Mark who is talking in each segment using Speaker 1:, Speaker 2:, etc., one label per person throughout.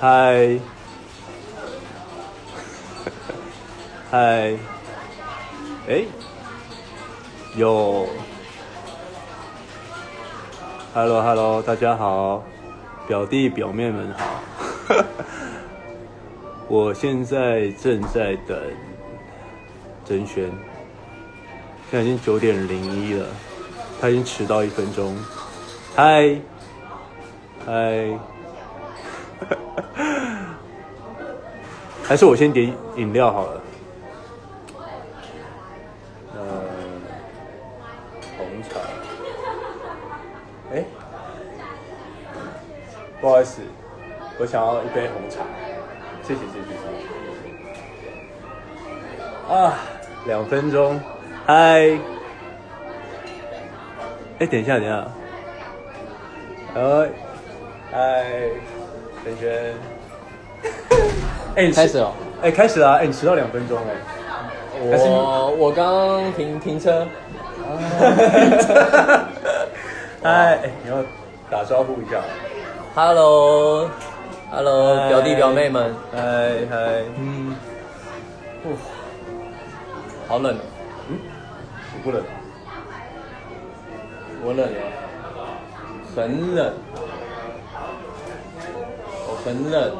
Speaker 1: 嗨，嗨，哎，有 ，Hello， 大家好，表弟表妹们好。我现在正在等甄轩，现在已经9:01了，他已经迟到1分钟。嗨，嗨。还是我先点饮料好了。红茶。不好意思，我想要一杯红茶。谢谢。2分钟。嗨。等一下。嗨，轩轩。
Speaker 2: 开始了。
Speaker 1: 开始啦！你迟到2分钟
Speaker 2: 我刚停车。
Speaker 1: 你要打招呼一下。
Speaker 2: Hello， 表弟表妹们。
Speaker 1: 嗨。
Speaker 2: 好冷。
Speaker 1: 我不冷。
Speaker 2: 我冷了，很冷。我很冷。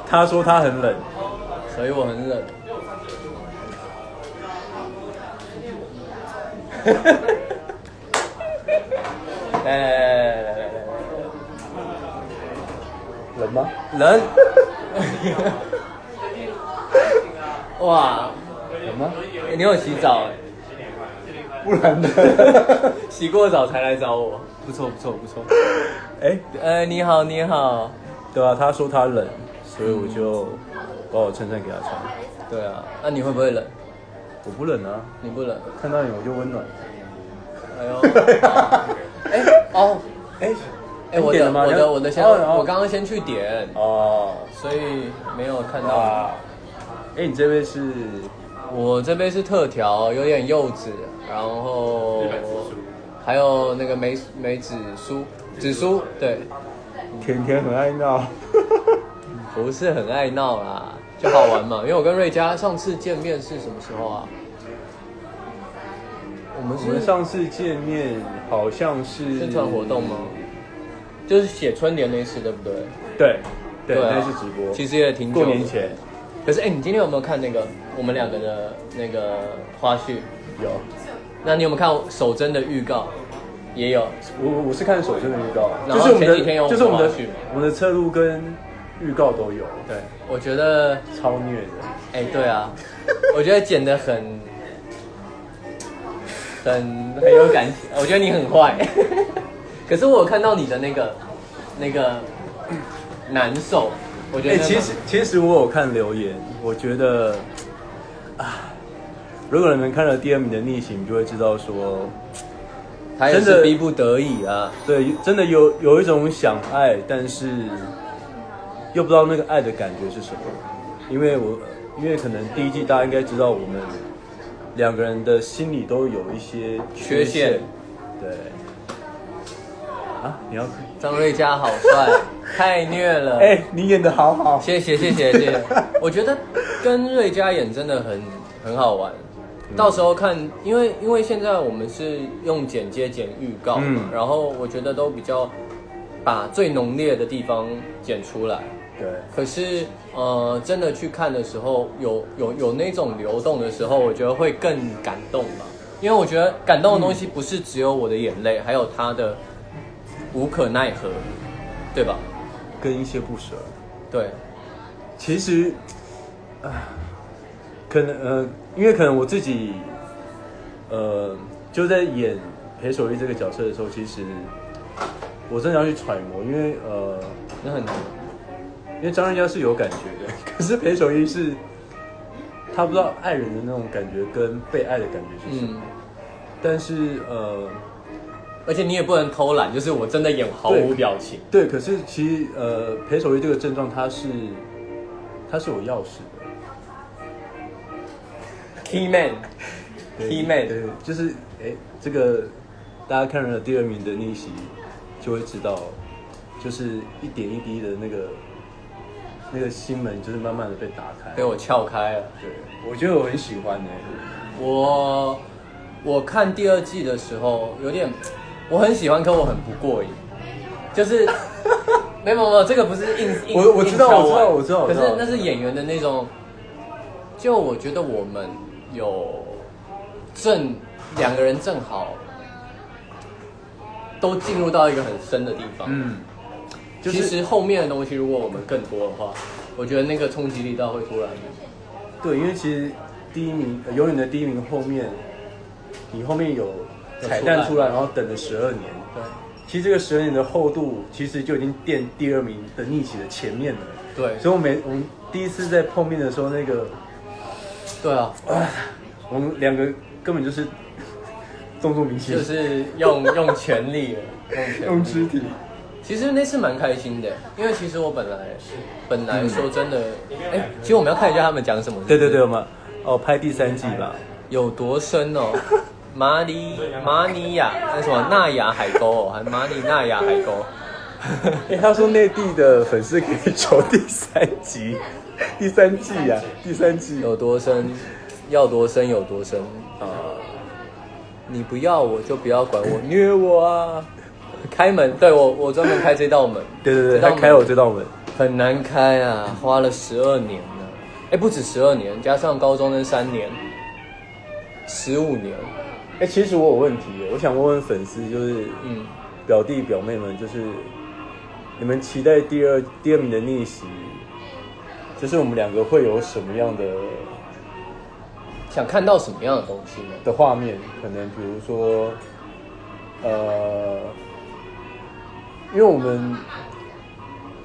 Speaker 1: 他说他很冷，
Speaker 2: 所以我很冷。来，
Speaker 1: 冷吗？
Speaker 2: 冷。哇，
Speaker 1: 冷吗？
Speaker 2: 你有洗澡
Speaker 1: 不然呢？
Speaker 2: 洗过澡才来找我，不错。你好。
Speaker 1: 对啊，他说他冷，所以我就把我衬衫给他穿。
Speaker 2: 对啊，那你会不会冷？
Speaker 1: 我不冷啊。
Speaker 2: 你不冷？
Speaker 1: 看到你我就温暖。
Speaker 2: 我的先，我刚刚先去点所以没有看到。
Speaker 1: 你这杯是？
Speaker 2: 我这杯是特调，有点柚子，然后还有那个梅子酥，对。
Speaker 1: 甜甜很爱闹。
Speaker 2: 不是很爱闹啦，就好玩嘛。因为我跟瑞佳上次见面是什么时候啊？我们
Speaker 1: 上次见面好像是
Speaker 2: 宣传活动吗？就是写春联那次，对不对？
Speaker 1: 对，那次直播，
Speaker 2: 其实也挺久
Speaker 1: 过年前。
Speaker 2: 可是你今天有没有看那个我们两个的那个花絮？
Speaker 1: 有。
Speaker 2: 那你有没有看手真的预告？也有。
Speaker 1: 我是看手真的预告，
Speaker 2: 然后前几天有
Speaker 1: 就是我们的侧录跟预告都有。对，
Speaker 2: 我觉得
Speaker 1: 超虐的。
Speaker 2: 对啊，我觉得剪得很有感情。我觉得你很坏。可是我有看到你的那个难受。我觉得
Speaker 1: 其实我有看留言，我觉得如果你们看了第2名的逆行，就会知道说
Speaker 2: 他也是逼不得已啊。
Speaker 1: 对，真的有一种想爱，但是又不知道那个爱的感觉是什么。因为可能第1季大家应该知道，我们2个人的心里都有一些缺陷。对。你要
Speaker 2: 张瑞佳好帅，太虐了。
Speaker 1: 你演得好好。
Speaker 2: 谢谢。我觉得跟瑞佳演真的很好玩。到时候看，因为现在我们是用剪接剪预告嘛，然后我觉得都比较把最浓烈的地方剪出来。
Speaker 1: 对。
Speaker 2: 可是真的去看的时候，有那种流动的时候，我觉得会更感动吧。因为我觉得感动的东西不是只有我的眼泪，还有他的无可奈何，对吧？
Speaker 1: 跟一些不舍。对。其实可能因为可能我自己就在演裴守义这个角色的时候，其实我真的要去揣摩，因为
Speaker 2: 那很难。
Speaker 1: 因为张瑞佳是有感觉的，可是裴守义是他不知道爱人的那种感觉跟被爱的感觉是什么。但是
Speaker 2: 而且你也不能偷懒，就是我真的演毫无表情。
Speaker 1: 对，可是其实裴守义这个症状，他是有钥匙的。
Speaker 2: Key man，
Speaker 1: 对，就是这个大家看了第2名的逆袭，就会知道，就是一点一滴的那个那个心门就是慢慢的被打开，
Speaker 2: 被我撬开了。
Speaker 1: 对，我觉得我很喜欢
Speaker 2: 我看第2季的时候有点，我很喜欢，可我很不过瘾，就是没有，这个不是硬
Speaker 1: 我知道，
Speaker 2: 可是那是演员的那种，就我觉得我们有2个人正好都进入到一个很深的地方，其实后面的东西如果我们更多的话，我觉得那个冲击力道会突然。
Speaker 1: 对，因为其实第1名永远的第1名后面，你后面有彩蛋出来，然后等了12年。
Speaker 2: 对，
Speaker 1: 其实这个12年的厚度，其实就已经垫第2名的逆袭的前面了。
Speaker 2: 对，
Speaker 1: 所以我们第一次在碰面的时候，那个，
Speaker 2: 对啊，
Speaker 1: 我们2个根本就是重明显，
Speaker 2: 就是用全力了，
Speaker 1: 用肢体。
Speaker 2: 其实那次蛮开心的，因为其实我本来说真的，其实我们要看一下他们讲什么。
Speaker 1: 对，我们拍第3季吧。
Speaker 2: 有多深哦？马尼亚那什么纳亚海沟哦，还马尼纳亚海沟。
Speaker 1: 他说内地的粉丝可以求第3季啊，第3季
Speaker 2: 有多深？要多深有多深你不要我就不要管我，虐我啊！开门，对我专门开这道门。
Speaker 1: 对，他开我这道门
Speaker 2: 很难开啊，花了12年呢。不止12年，加上高中那3年，15年。
Speaker 1: 其实我有问题，我想问粉丝，就是表弟表妹们，就是你们期待第二名的逆袭，就是我们2个会有什么样的
Speaker 2: 想看到什么样的东西呢？
Speaker 1: 的画面？可能比如说，因为我们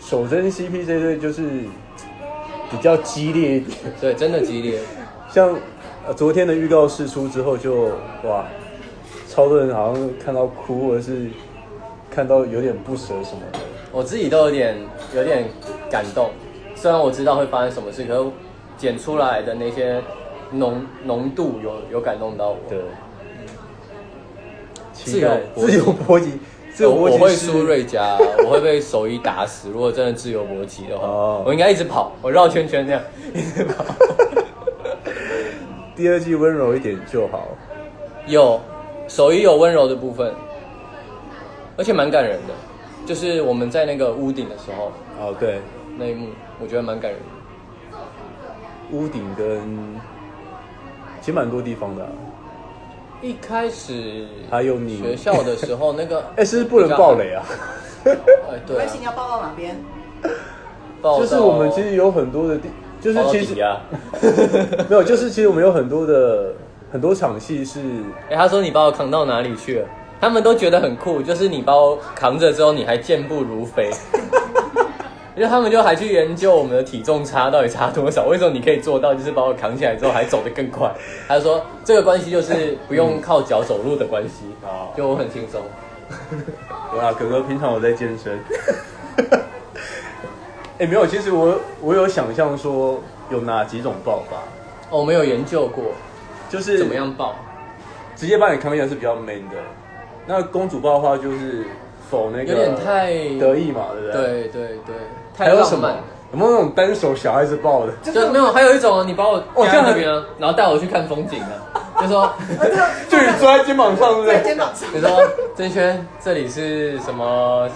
Speaker 1: 手真 CP 这队就是比较激烈一点，
Speaker 2: 对，真的激烈。
Speaker 1: 像昨天的预告释出之后就，哇，超多人好像看到哭，或者是看到有点不舍什么的。
Speaker 2: 我自己都有点感动，虽然我知道会发生什么事，可是剪出来的那些浓度有感动到我。
Speaker 1: 对，
Speaker 2: 自由
Speaker 1: 搏击。
Speaker 2: 我会输瑞佳，我会被手一打死。如果真的自由搏击的话，我应该一直跑，我绕圈圈这样一直跑。
Speaker 1: 第2季温柔一点就好。
Speaker 2: 有手一有温柔的部分，而且蛮感人的。就是我们在那个屋顶的时候，
Speaker 1: 对，
Speaker 2: 那一幕我觉得蛮感人的。
Speaker 1: 屋顶跟其实蛮多地方的
Speaker 2: 一开始
Speaker 1: 还有你
Speaker 2: 学校的时候那个
Speaker 1: 是不能爆雷啊。
Speaker 2: 对啊，
Speaker 3: 你要爆到哪边？
Speaker 1: 就是我们其实有很多的就是其实没有，就是其实我们有很多场戏是
Speaker 2: 他说你把我扛到哪里去了？他们都觉得很酷，就是你把我扛着之后，你还健步如飞。因为他们就还去研究我们的体重差到底差多少，为什么你可以做到，就是把我扛起来之后还走得更快？他就说这个关系就是不用靠脚走路的关系，就我很轻松。
Speaker 1: 对啊，哥哥平常有在健身。没有，其实我有想象说有哪几种爆法。
Speaker 2: 我们有研究过，
Speaker 1: 就是
Speaker 2: 怎么样爆，
Speaker 1: 直接把你扛起来是比较 man 的。那公主抱的话就是否那个
Speaker 2: 有点太
Speaker 1: 得意嘛，对不
Speaker 2: 对？对，
Speaker 1: 还有什么？有没有那种单手小孩子抱的？
Speaker 2: 就没有，还有一种你把我夹在那边啊，然后带我去看风景啊，就说
Speaker 1: 就你坐在肩膀上，对不对？
Speaker 3: 肩膀上。
Speaker 2: 你说郑轩，这里是什么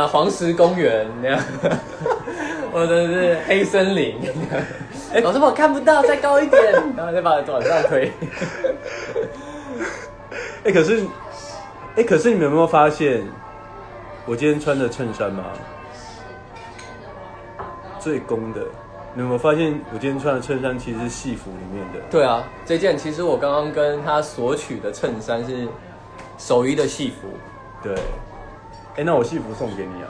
Speaker 2: 黄石公园那样，或者是黑森林。老师我看不到，再高一点，然后再把它往上推。
Speaker 1: 可是你们有没有发现，我今天穿的衬衫吗？最公的，你有没有发现我今天穿的衬衫其实是戏服里面的？
Speaker 2: 对啊，这件其实我刚刚跟他索取的衬衫是手艺的戏服。
Speaker 1: 对，那我戏服送给你啊，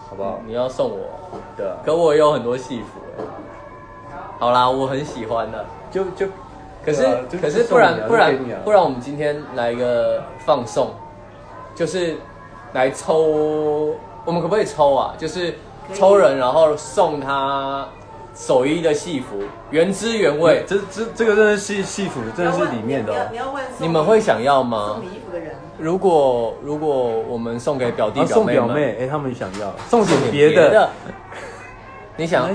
Speaker 1: 好不好？
Speaker 2: 你要送我？
Speaker 1: 对啊。
Speaker 2: 可我也有很多戏服好啦，我很喜欢的。可是不然我们今天来一个放送，就是来抽，我们可不可以抽啊？就是抽人，然后送他手艺的戏服，原汁原味。
Speaker 1: 这个真的是戏服，真的是里面的。
Speaker 3: 你要问
Speaker 2: 你们会想要吗？
Speaker 3: 送你衣服的人。
Speaker 2: 如果我们送给表弟表妹们，
Speaker 1: 送表妹，他们想要
Speaker 2: 送点
Speaker 1: 别
Speaker 2: 的，你想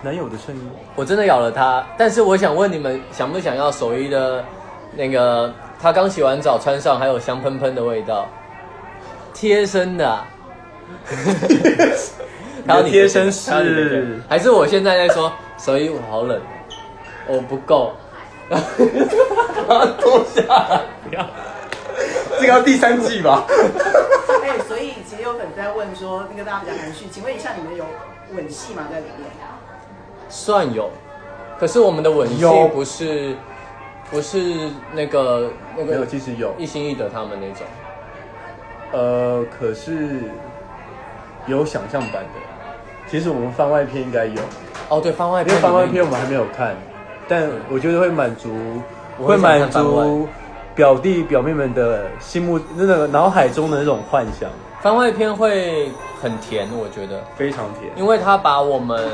Speaker 1: 男友的衬衣，
Speaker 2: 我真的咬了它，但是我想问你们，想不想要手艺的那个他刚洗完澡穿上还有香喷喷的味道，贴身的、啊。
Speaker 1: 还有贴身是，
Speaker 2: 还是我现在在说手衣我好冷，我不够，脱下来，不要，
Speaker 1: 这个要第3季吧？
Speaker 3: 哎，所以其实有粉丝在问说，那个大家比较含蓄，请问一下你们有吻戏吗在里面？
Speaker 2: 算有，可是我们的吻戏不是那个
Speaker 1: 没有，其实有
Speaker 2: 一心一德他们那种，
Speaker 1: 可是有想象版的。其实我们番外篇应该有
Speaker 2: 哦，对，番外篇，
Speaker 1: 因为番外篇我们还没有看，但我觉得会满足表弟表妹们的心目那个脑海中的那种幻想。
Speaker 2: 番外篇会很甜，我觉得
Speaker 1: 非常甜，
Speaker 2: 因为他把我们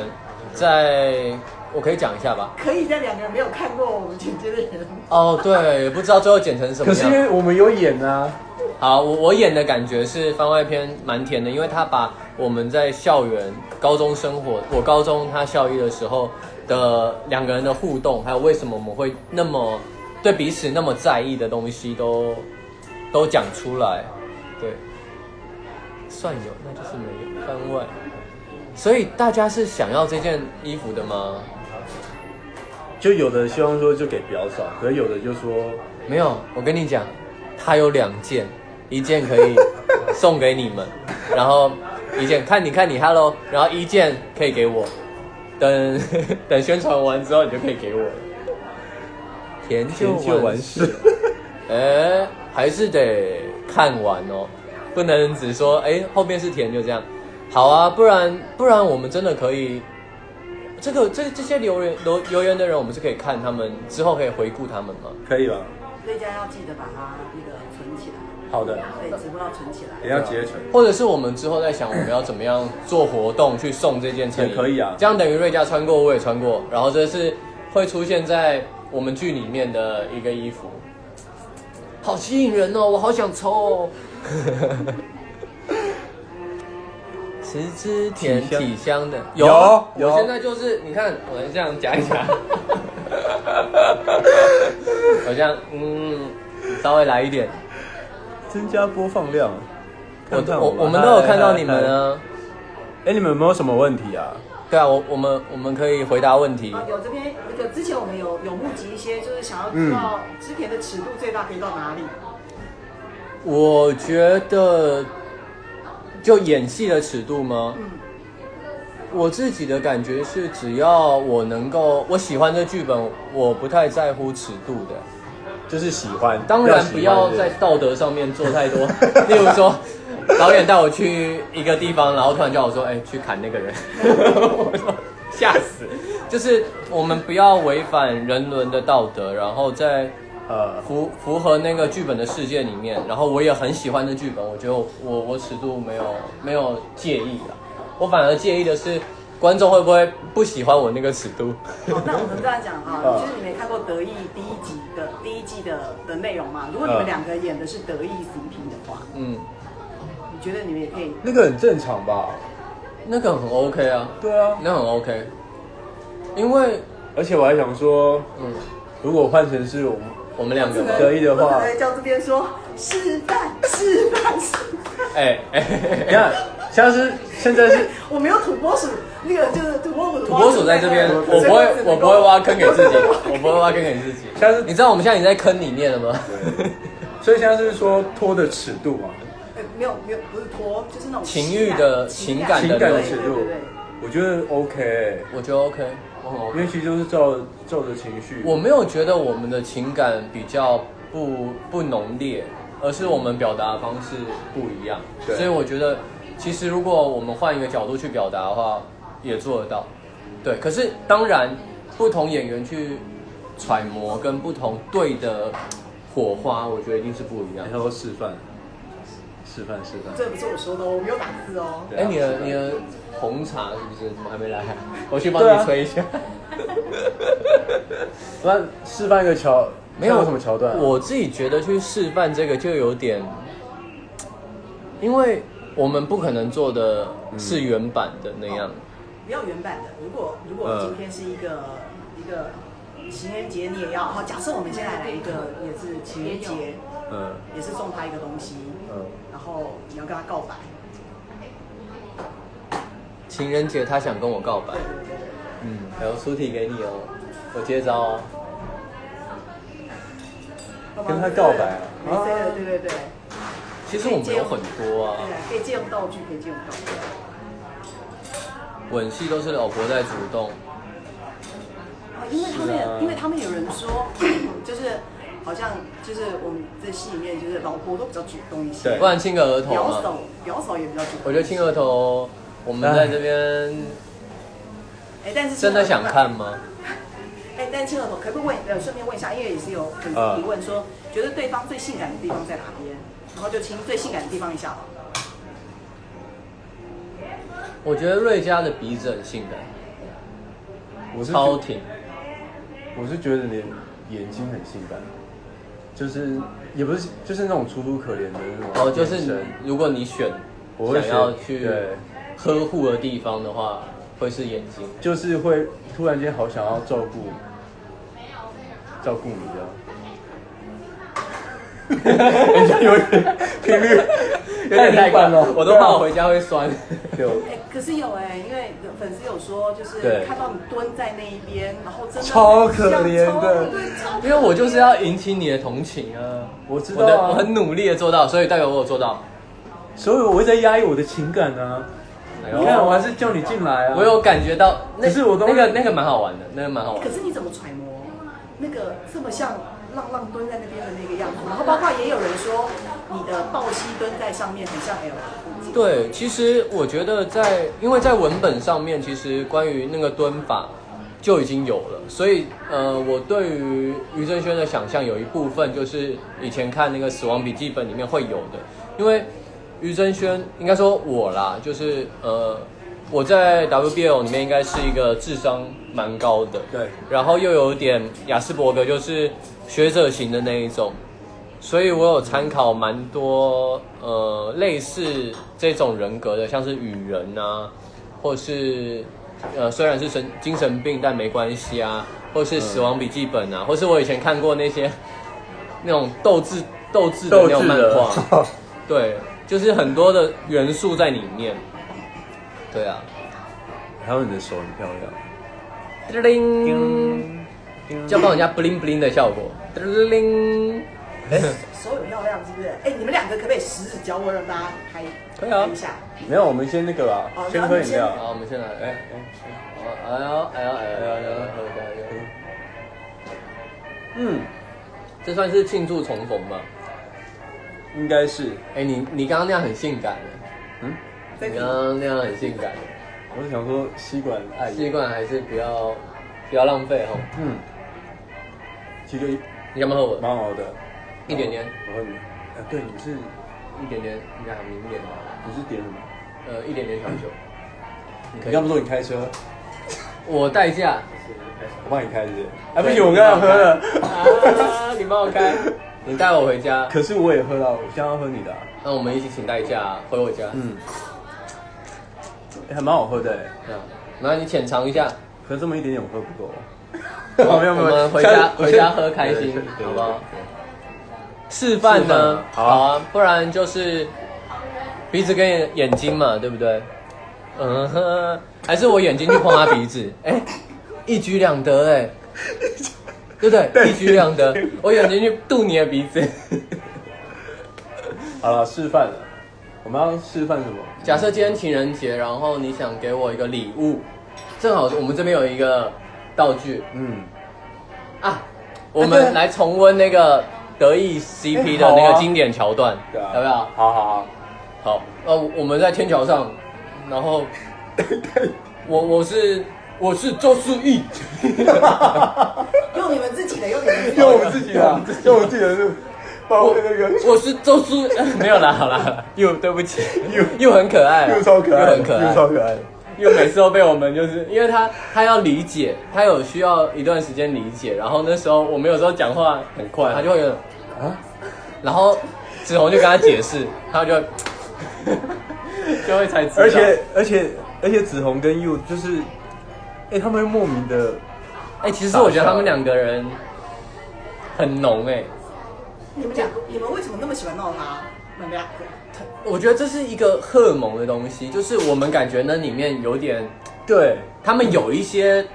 Speaker 2: 我可以讲一下吧？
Speaker 3: 可以，在2个人没有看过我们剪接的人
Speaker 2: 哦，对，也不知道最后剪成什么样。
Speaker 1: 可是因为我们有演啊。
Speaker 2: 好，我演的感觉是番外篇蛮甜的，因为他把我们在校园高中生活，我高中他校医的时候的2个人的互动，还有为什么我们会那么对彼此那么在意的东西都讲出来。对，算有，那就是没有番外。所以大家是想要这件衣服的吗？
Speaker 1: 就有的希望说就给表嫂，可是有的就说
Speaker 2: 没有。我跟你讲，他有2件。1件可以送给你们，然后1件看你 Hello， 然后1件可以给我，等宣传完之后你就可以给我了。甜就完事，还是得看完哦，不能只说后面是甜就这样。好啊，不然我们真的可以，这些留言的人，我们是可以看他们之后可以回顾他们吗？
Speaker 1: 可以吧？
Speaker 3: 瑞佳要记得把它那个存起来。
Speaker 1: 好的，
Speaker 3: 对，直播要存起来，
Speaker 1: 也要结存，
Speaker 2: 或者是我们之后在想我们要怎么样做活动去送这件衬衣，
Speaker 1: 也可以啊。
Speaker 2: 这样等于瑞佳穿过，我也穿过，然后这是会出现在我们剧里面的一个衣服，好吸引人哦，我好想抽哦。实之甜体香的有，我现在就是你看，我这样夹一夹，我这样稍微来一点。
Speaker 1: 增加播放量，
Speaker 2: 我们都有看到你们啊。
Speaker 1: 你们有没有什么问题啊？
Speaker 2: 对啊，我们可以回答问题。
Speaker 3: 有这边之前我们有募集一些，就是想要知道织田的尺度最大可以到哪里。
Speaker 2: 我觉得就演戏的尺度吗？我自己的感觉是，只要我喜欢这剧本，我不太在乎尺度的。
Speaker 1: 就是喜欢，
Speaker 2: 当然不要在道德上面做太多。例如说，导演带我去一个地方，然后突然叫我说：“去砍那个人。”我说吓死！就是我们不要违反人伦的道德，然后在符合那个剧本的世界里面。然后我也很喜欢这剧本，我觉得我尺度没有介意啦，我反而介意的是。观众会不会不喜欢我那个尺度？
Speaker 3: 好，那我们这样讲哈，就是你没看过《德艺》第一季的内容嘛？如果你们2个演的是德艺 CP 的话，你觉得你们也可以？
Speaker 1: 那个很正常吧？
Speaker 2: 那个很 OK 啊。
Speaker 1: 对啊，
Speaker 2: 那很 OK。因为
Speaker 1: 而且我还想说，如果换成是我们2个德艺的话，
Speaker 3: 我只能叫这边说示范。
Speaker 1: 你看，现在是
Speaker 3: 我没有土拨鼠，那个就是土
Speaker 2: 拨鼠在这边，我不会挖坑给自己，我不会挖坑给自己。像是你知道我们现在已经在坑里面了吗？
Speaker 1: 所以现在是说拖的尺度嘛？
Speaker 3: 没有，不是拖，就是那种
Speaker 2: 情欲的情感
Speaker 1: 的尺度。我觉得 OK，
Speaker 2: 我觉得 OK，
Speaker 1: 因为其实就是照着情绪。
Speaker 2: 我没有觉得我们的情感比较不浓烈，而是我们表达的方式不一样。所以我觉得。其实，如果我们换一个角度去表达的话，也做得到。对，可是当然，不同演员去揣摩跟不同对的火花，我觉得一定是不一样。
Speaker 1: 然后示范。
Speaker 3: 这不是我说的，我没有打字哦。
Speaker 2: 你的红茶是不是？怎么还没来？我去帮你吹一下。
Speaker 1: 那示范一个
Speaker 2: 没有
Speaker 1: 什么桥段、啊？
Speaker 2: 我自己觉得去示范这个就有点，因为我们不可能做的是原版的那样。
Speaker 3: 不要原版的。如果今天是一个情人节，你也要好。假设我们现在来一个也是情人节，也是送他一个东西，然后你要跟他告白。
Speaker 2: 情人节他想跟我告白，还有出题给你哦，我接招哦。
Speaker 1: 跟他告白啊？
Speaker 3: 对。
Speaker 2: 其实我们有很多啊，
Speaker 3: 可以借用道具，可以借用道具。
Speaker 2: 吻戏都是老婆在主动。
Speaker 3: 因为他们有人说，就是好像就是我们这戏里面就是老婆都比较主动一些，
Speaker 2: 对，不然亲个额头嘛。
Speaker 3: 表嫂也比较主动。
Speaker 2: 我觉得亲额头，我们在这边，
Speaker 3: 但是
Speaker 2: 真的想看吗？
Speaker 3: 但亲额头可不可以顺便问一下，因为也是有粉丝提问说，觉得对方最性感的地方在哪边，然后就亲最性感的地方一下吧。
Speaker 2: 我觉得瑞佳的鼻子很性感，超挺。
Speaker 1: 我是觉得你眼睛很性感，就是也不是就是那种楚楚可怜的那种。
Speaker 2: 就是如果你想要去呵护的地方的话，会是眼睛，
Speaker 1: 就是会突然间好想要照顾你这样。有点频率
Speaker 2: 有点太快了，我都怕我回家会酸。
Speaker 3: 可是有因为粉丝有说，就是看到你蹲在那一边，然后真的
Speaker 1: 超可怜的，
Speaker 2: 因为我就是要引起你的同情啊。
Speaker 1: 我知道
Speaker 2: 我很努力的做到，所以代表我有做到。
Speaker 1: 所以我会在压抑我的情感啊。你看，我还是叫你进来啊。
Speaker 2: 我有感觉到，
Speaker 1: 可是我都
Speaker 2: 那个蛮好玩的，那个蛮好玩。
Speaker 3: 可是你怎么揣摩那个这么像浪蹲在那边的那个样子？然后包括也有人说你的抱膝蹲在上面很像 L。
Speaker 2: 对，其实我觉得因为在文本上面，其实关于那个蹲法就已经有了，所以我对于余正轩的想象有一部分就是以前看那个《死亡笔记本》里面会有的，因为余正轩应该说我啦，就是我在 WBL 里面应该是一个智商蛮高的，
Speaker 1: 对，
Speaker 2: 然后又有点亚斯伯格，就是学者型的那一种。所以我有参考蛮多类似这种人格的，像是雨人啊，或是虽然是精神病但没关系啊，或是死亡笔记本啊，或是我以前看过那些那种斗智的那种漫画，对，就是很多的元素在里面。对啊，
Speaker 1: 还有你的手很漂亮，
Speaker 2: 就要帮人家 bling bling 的效果，
Speaker 3: 手很漂亮，是不是？你们两个可不可以食指教我，让大家拍一下？
Speaker 1: 没有，我们先那个吧，先喝饮料。
Speaker 2: 好，我们先来。这算是庆祝重逢吗？
Speaker 1: 应该是。
Speaker 2: 你刚刚那样很性感。你刚刚那样很性感。
Speaker 1: 我是想说吸管爱。
Speaker 2: 吸管还是不要浪费哈。
Speaker 1: 其实
Speaker 2: 你干嘛喝我？
Speaker 1: 蛮好的。
Speaker 2: 一点点。
Speaker 1: 我喝你。对，你是
Speaker 2: 一点点，应该很明显吧？
Speaker 1: 你是点什么？
Speaker 2: 一点点小酒。
Speaker 1: 你刚不说你开车？
Speaker 2: 我代驾。
Speaker 1: 我帮你开是不是？不行，我刚刚喝了。
Speaker 2: 你帮我开。你带我回家。
Speaker 1: 可是我也喝到，我现在要喝你的。那
Speaker 2: 我们一起请代驾回我家。
Speaker 1: 还蛮好喝的。
Speaker 2: 然后你浅尝一下。
Speaker 1: 可是这么一点点我喝不够。
Speaker 2: 我们回家喝开心，好不好？示范呢？好啊，不然就是鼻子跟眼睛嘛，对不对？还是我眼睛去碰他鼻子，一举两得对不对？一举两得，我眼睛去嘟你的鼻子。
Speaker 1: 好了，示范了，我们要示范什么？
Speaker 2: 假设今天情人节，然后你想给我一个礼物，正好我们这边有一个道具，我们来重温那个德艺 CP 的那个经典桥段，要不要？
Speaker 1: 好。
Speaker 2: 我们在天桥上，然后我是周书毅，
Speaker 3: 用你们自己的，
Speaker 1: 用我们自己的，
Speaker 2: 我是周书，没有啦，好啦，对不起，又很可爱，
Speaker 1: 又超可爱，
Speaker 2: 又很可爱，又每次都被我们就是因为他要理解，他有需要一段时间理解，然后那时候我们有时候讲话很快，他就会有然后子红就跟他解释，他就就会才知道。
Speaker 1: 而且子红跟佑就是，他们会莫名的，
Speaker 2: 其实我觉得他们两个人很浓
Speaker 3: 你们为什么那么喜欢闹他？你们两个？
Speaker 2: 我觉得这是一个荷尔蒙的东西，就是我们感觉那里面有点，
Speaker 1: 对
Speaker 2: 他们有一些，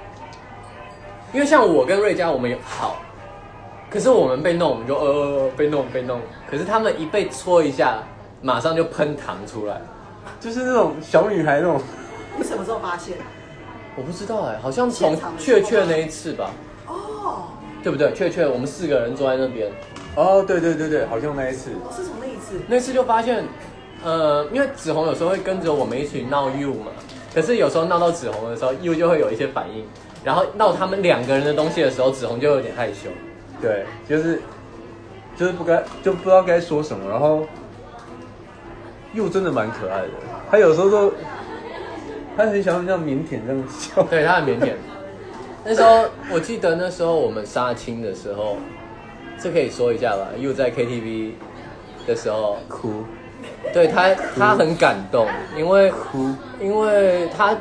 Speaker 2: 因为像我跟瑞佳，我们好，可是我们被弄，我们就被弄，可是他们一被戳一下，马上就喷糖出来，
Speaker 1: 就是那种小女孩那种。
Speaker 3: 你什么时候发现？
Speaker 2: 我不知道好像从雀那一次吧。
Speaker 3: 哦，
Speaker 2: 对不对？雀，我们4个人坐在那边。
Speaker 1: 哦，对，好像那一次。
Speaker 3: 是从那一次。
Speaker 2: 那次就发现，因为子红有时候会跟着我们一起闹 U 嘛，可是有时候闹到子红的时候 ，U 就会有一些反应，然后闹他们2个人的东西的时候，子红就有点害羞。
Speaker 1: 对，就是不知道该说什么，然后 U 真的蛮可爱的，他有时候他很想像腼腆这样笑。
Speaker 2: 对，他很腼腆。那时候我记得那时候我们杀青的时候，这可以说一下吧。又在 KTV 的时候
Speaker 1: 哭，
Speaker 2: 对他很感动，因为他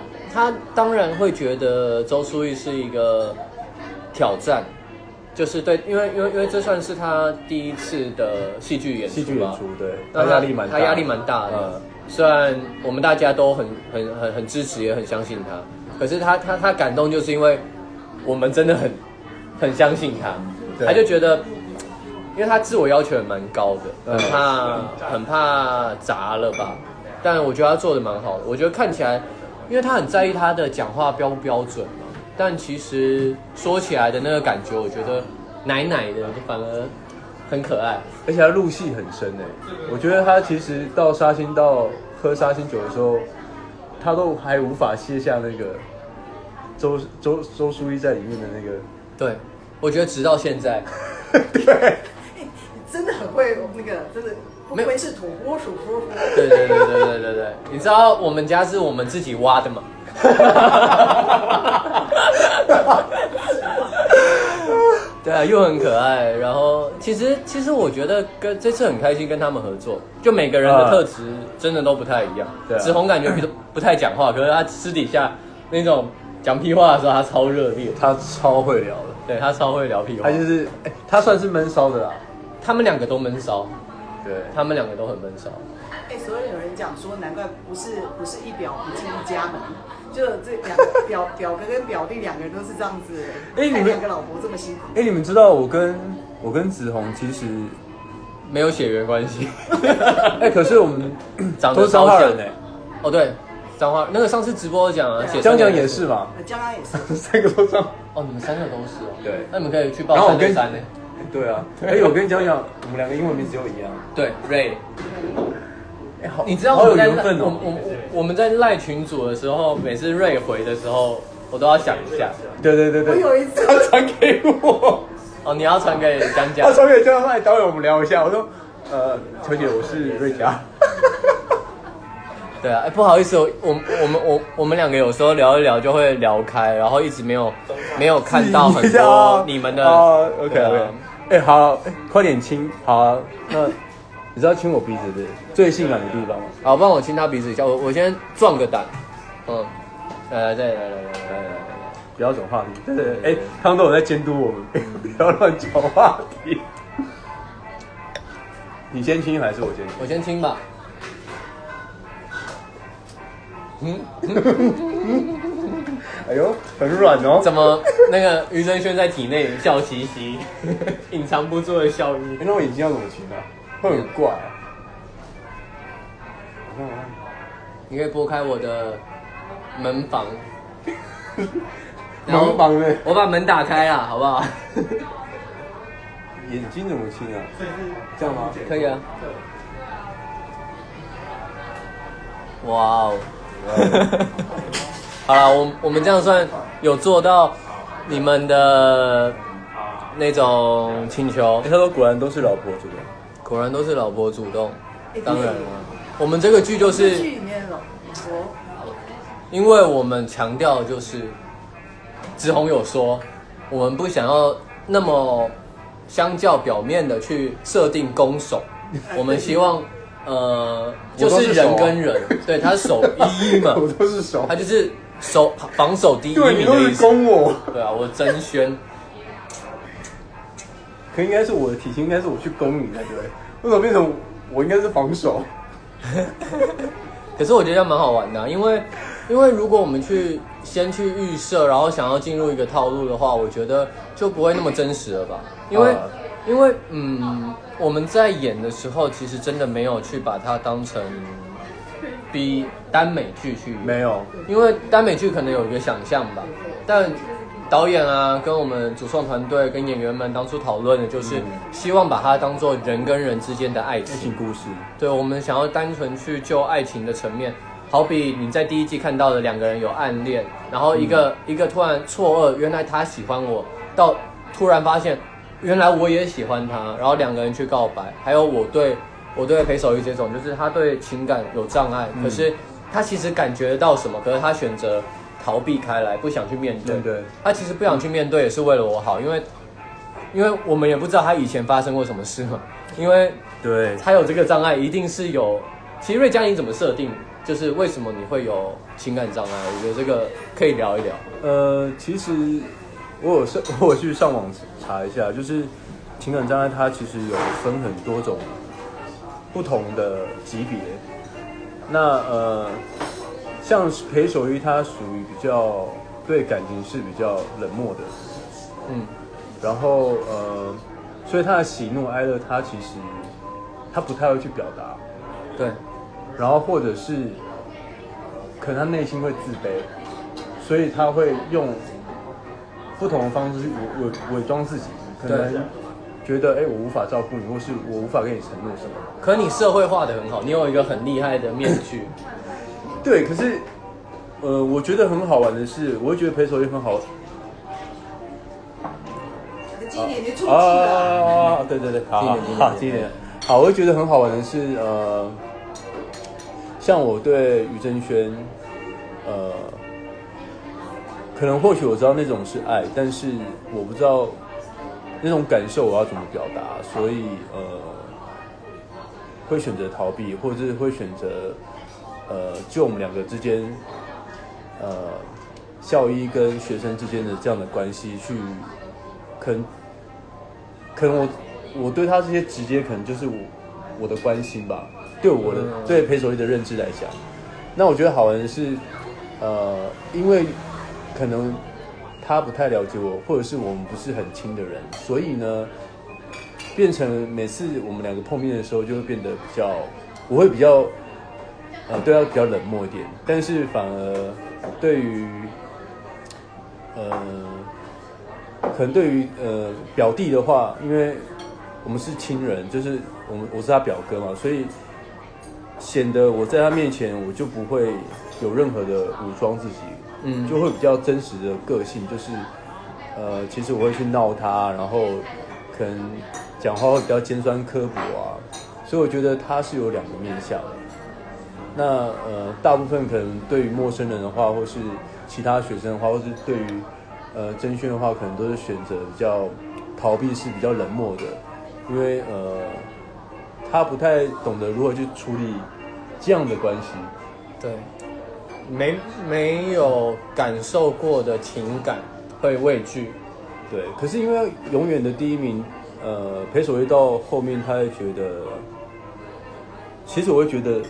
Speaker 2: 当然会觉得周书毅是一个挑战，就是对，因为这算是他第一次的戏剧演出吧。
Speaker 1: 对，
Speaker 2: 他压力蛮大的。虽然我们大家都很支持，也很相信他，可是他感动，就是因为我们真的很相信他，他就觉得，因为他自我要求也蛮高的，很怕砸了吧，但我觉得他做的蛮好的。我觉得看起来，因为他很在意他的讲话标不标准嘛，但其实说起来的那个感觉，我觉得奶奶的反而很可爱，
Speaker 1: 而且他入戏很深我觉得他其实到喝杀青酒的时候，他都还无法卸下那个周书毅在里面的那个。
Speaker 2: 对，我觉得直到现在，
Speaker 1: 对，
Speaker 3: 你真的很会那个，真的不愧是土拨鼠夫妇。
Speaker 2: 对，你知道我们家是我们自己挖的吗？对啊，又很可爱，然后其实我觉得这次很开心跟他们合作，就每个人的特质真的都不太一样。
Speaker 1: 对啊，
Speaker 2: 子红感觉不太讲话，可是他私底下那种讲屁话的时候，他超热烈，
Speaker 1: 他超会聊的，
Speaker 2: 对他超会聊屁话，
Speaker 1: 他就是他算是闷骚的啦。
Speaker 2: 他们2个都闷骚，
Speaker 1: 对，
Speaker 2: 他们2个都很闷骚。
Speaker 3: 所以有人讲说，难怪不是一表不进一家门，就这2个表哥跟表弟2个人都是这样子。你们2个老婆这么辛苦。
Speaker 1: 你们知道我跟子红其实
Speaker 2: 没有血缘关系。
Speaker 1: 可是我们
Speaker 2: 长
Speaker 1: 都是彰化人
Speaker 2: 哦，对，彰化那个上次直播讲啊，
Speaker 1: 江江也是嘛，
Speaker 3: 江江也是
Speaker 1: ，3个都彰。
Speaker 2: 哦，你们3个都是哦。
Speaker 1: 对，
Speaker 2: 那你们可以去报363呢。
Speaker 1: 对啊，我跟江江，我们2个英文名字又一样。
Speaker 2: 对 ，Ray。
Speaker 1: 好，
Speaker 2: 你知道我们在赖群组的时候，每次Ray回的时候，我都要想一下。
Speaker 1: 对。
Speaker 3: 我有一次
Speaker 1: 他传给我。
Speaker 2: 哦，你要传给江江。
Speaker 1: 他传给江江，来导演我们聊一下。我说，小姐，我是瑞佳。
Speaker 2: 对啊，不好意思，我们2个有时候聊一聊就会聊开，然后一直没有看到很多你们的。
Speaker 1: OK。好，快点亲。好啊，那你知道亲我鼻子的最性感的地方吗？
Speaker 2: 好，帮我亲他鼻子一下。我先壮个胆。来，
Speaker 1: 不要转话题。对，他们都有在监督我们，不要乱转话题。你先亲还是我先亲？
Speaker 2: 我先亲吧。
Speaker 1: 哎呦，很软哦。
Speaker 2: 怎么那个余真轩在体内笑嘻嘻，隐藏不住的笑意。
Speaker 1: 那我眼睛要怎么亲啊？会很怪啊。
Speaker 2: 你可以拨开我的门房，
Speaker 1: 门房呢？
Speaker 2: 我把门打开啦，好不好？
Speaker 1: 眼睛怎么亲啊？这样吗？
Speaker 2: 可以啊。哇哦！好了，我们这样算有做到你们的那种请求。
Speaker 1: 他说果然都是老婆主动，
Speaker 2: 果然都是老婆主动。当然了，我们这个剧就是
Speaker 3: 剧里面的老婆
Speaker 2: 因为我们强调就是子宏有说，我们不想要那么相较表面的去设定攻守，我们希望就是人跟人，对，他是守一嘛，
Speaker 1: 我都是守，
Speaker 2: 他就是防守第一
Speaker 1: 对，你都是
Speaker 2: 名的意思。
Speaker 1: 攻我，
Speaker 2: 对啊，我真宣。
Speaker 1: 可应该是我的体型，应该是我去攻你才对，为什么变成我应该是防守？
Speaker 2: 可是我觉得这样蛮好玩的因为如果我们先去预设，然后想要进入一个套路的话，我觉得就不会那么真实了吧？因为我们在演的时候，其实真的没有去把它当成比耽美剧去演，
Speaker 1: 没有，
Speaker 2: 因为耽美剧可能有一个想象吧，但导演啊，跟我们主创团队跟演员们当初讨论的就是希望把它当作人跟人之间的爱情
Speaker 1: 故事。
Speaker 2: 对，我们想要单纯去就爱情的层面，好比你在第一季看到的两个人有暗恋，然后一个突然错愕，原来他喜欢我，到突然发现原来我也喜欢他，然后两个人去告白。还有我对裴守一这种，就是他对情感有障碍，可是他其实感觉到什么，可是他选择逃避开来，不想去面对。
Speaker 1: 对，
Speaker 2: 他其实不想去面对，也是为了我好，因为我们也不知道他以前发生过什么事嘛。因为
Speaker 1: 对
Speaker 2: 他有这个障碍，一定是有。其实瑞佳你怎么设定？就是为什么你会有情感障碍？我觉得这个可以聊一聊。
Speaker 1: 其实我有去上网查一下，就是情感障碍它其实有分很多种不同的级别。那像裴守一他属于比较对感情是比较冷漠的，然后所以他的喜怒哀乐他其实他不太会去表达，
Speaker 2: 对，
Speaker 1: 然后或者是可能他内心会自卑，所以他会用不同的方式去伪装自己，可能觉得我无法照顾你，或是我无法跟你承诺什么。
Speaker 2: 可你社会化的很好，你有一个很厉害的面具。
Speaker 1: 对，可是我觉得很好玩的是，我会觉得裴守一很好。
Speaker 3: 今年就出去了。
Speaker 1: 对，好，今年好，我会觉得很好玩的是，像我对于真萱，可能或许我知道那种是爱，但是我不知道那种感受我要怎么表达，所以会选择逃避，或者是会选择就我们两个之间，校医跟学生之间的这样的关系去，可能我对他这些直接可能就是我的关心吧，对裴守一的认知来讲，那我觉得好玩的是，因为可能他不太了解我，或者是我们不是很亲的人，所以呢，变成每次我们两个碰面的时候，就会变得我会比较，对他比较冷漠一点，但是反而对于，可能对于表弟的话，因为我们是亲人，就是我是他表哥嘛，所以显得我在他面前我就不会有任何的武装自己，就会比较真实的个性，就是其实我会去闹他，然后可能讲话会比较尖酸刻薄啊，所以我觉得他是有两个面向的。那大部分可能对于陌生人的话，或是其他学生的话，或是对于真萱的话，可能都是选择比较逃避，是比较冷漠的，因为他不太懂得如何去处理这样的关系。
Speaker 2: 对，没有感受过的情感会畏惧。
Speaker 1: 对，可是因为永远的第一名，裴守一到后面他会觉得，其实我会觉得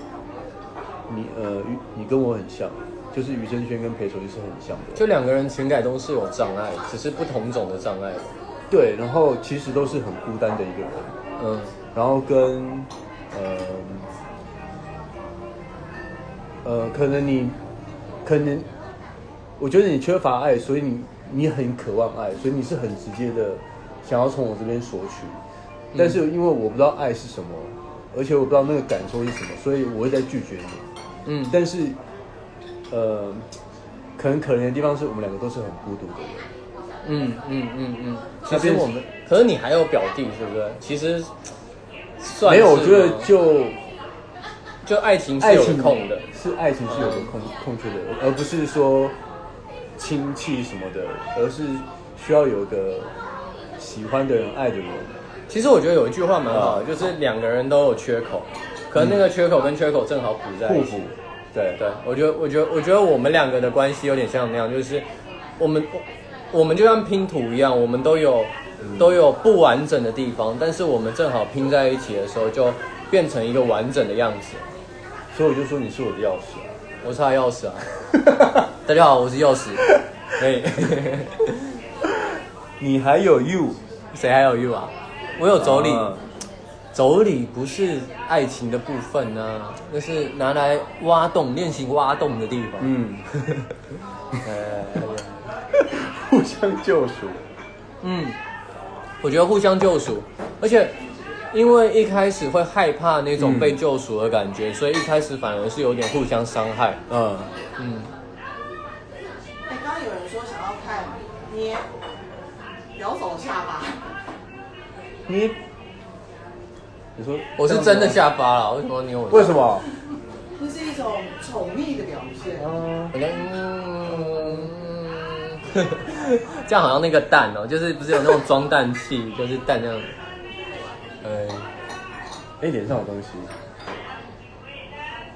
Speaker 1: 你跟我很像。就是于真萱跟裴守一是很像的，
Speaker 2: 就两个人情感都是有障碍，只是不同种的障碍。
Speaker 1: 对，然后其实都是很孤单的一个人，然后跟可能我觉得你缺乏爱，所以你很渴望爱，所以你是很直接的想要从我这边索取，但是因为我不知道爱是什么，而且我不知道那个感受是什么，所以我会在拒绝你。但是可能可怜的地方是我们两个都是很孤独的人。
Speaker 2: 其实可是你还有表弟，是不是？其实算是
Speaker 1: 没有，我觉得
Speaker 2: 就爱情是有空的，
Speaker 1: 是爱情是有个空缺的，而不是说亲戚什么的，而是需要有个喜欢的人、爱的人。
Speaker 2: 其实我觉得有一句话蛮好的，就是2个人都有缺口，可能那个缺口跟缺口正好补在一起。
Speaker 1: 对，
Speaker 2: 我觉得我们2个的关系有点像那样，就是我们就像拼图一样，我们都有不完整的地方，但是我们正好拼在一起的时候，就变成一个完整的样子。
Speaker 1: 所以我就说你是我的钥匙啊，
Speaker 2: 我是他钥匙啊。大家好，我是钥匙。
Speaker 1: 你还有 you，
Speaker 2: 谁还有 you 啊？我有妯娌。妯娌不是爱情的部分啊，那是拿来练习挖洞的地方。
Speaker 1: 互相救赎。
Speaker 2: 我觉得互相救赎，而且因为一开始会害怕那种被救赎的感觉，所以一开始反而是有点互相伤害。
Speaker 3: 刚刚有人说想要看捏摇手下巴，
Speaker 1: 你说
Speaker 2: 我是真的下巴了，为什么捏我？
Speaker 1: 为什么？
Speaker 3: 这是一种宠溺的表现。
Speaker 2: 这样好像那个蛋哦，就是不是有那种装蛋器，就是蛋这样。
Speaker 1: 脸上有东西，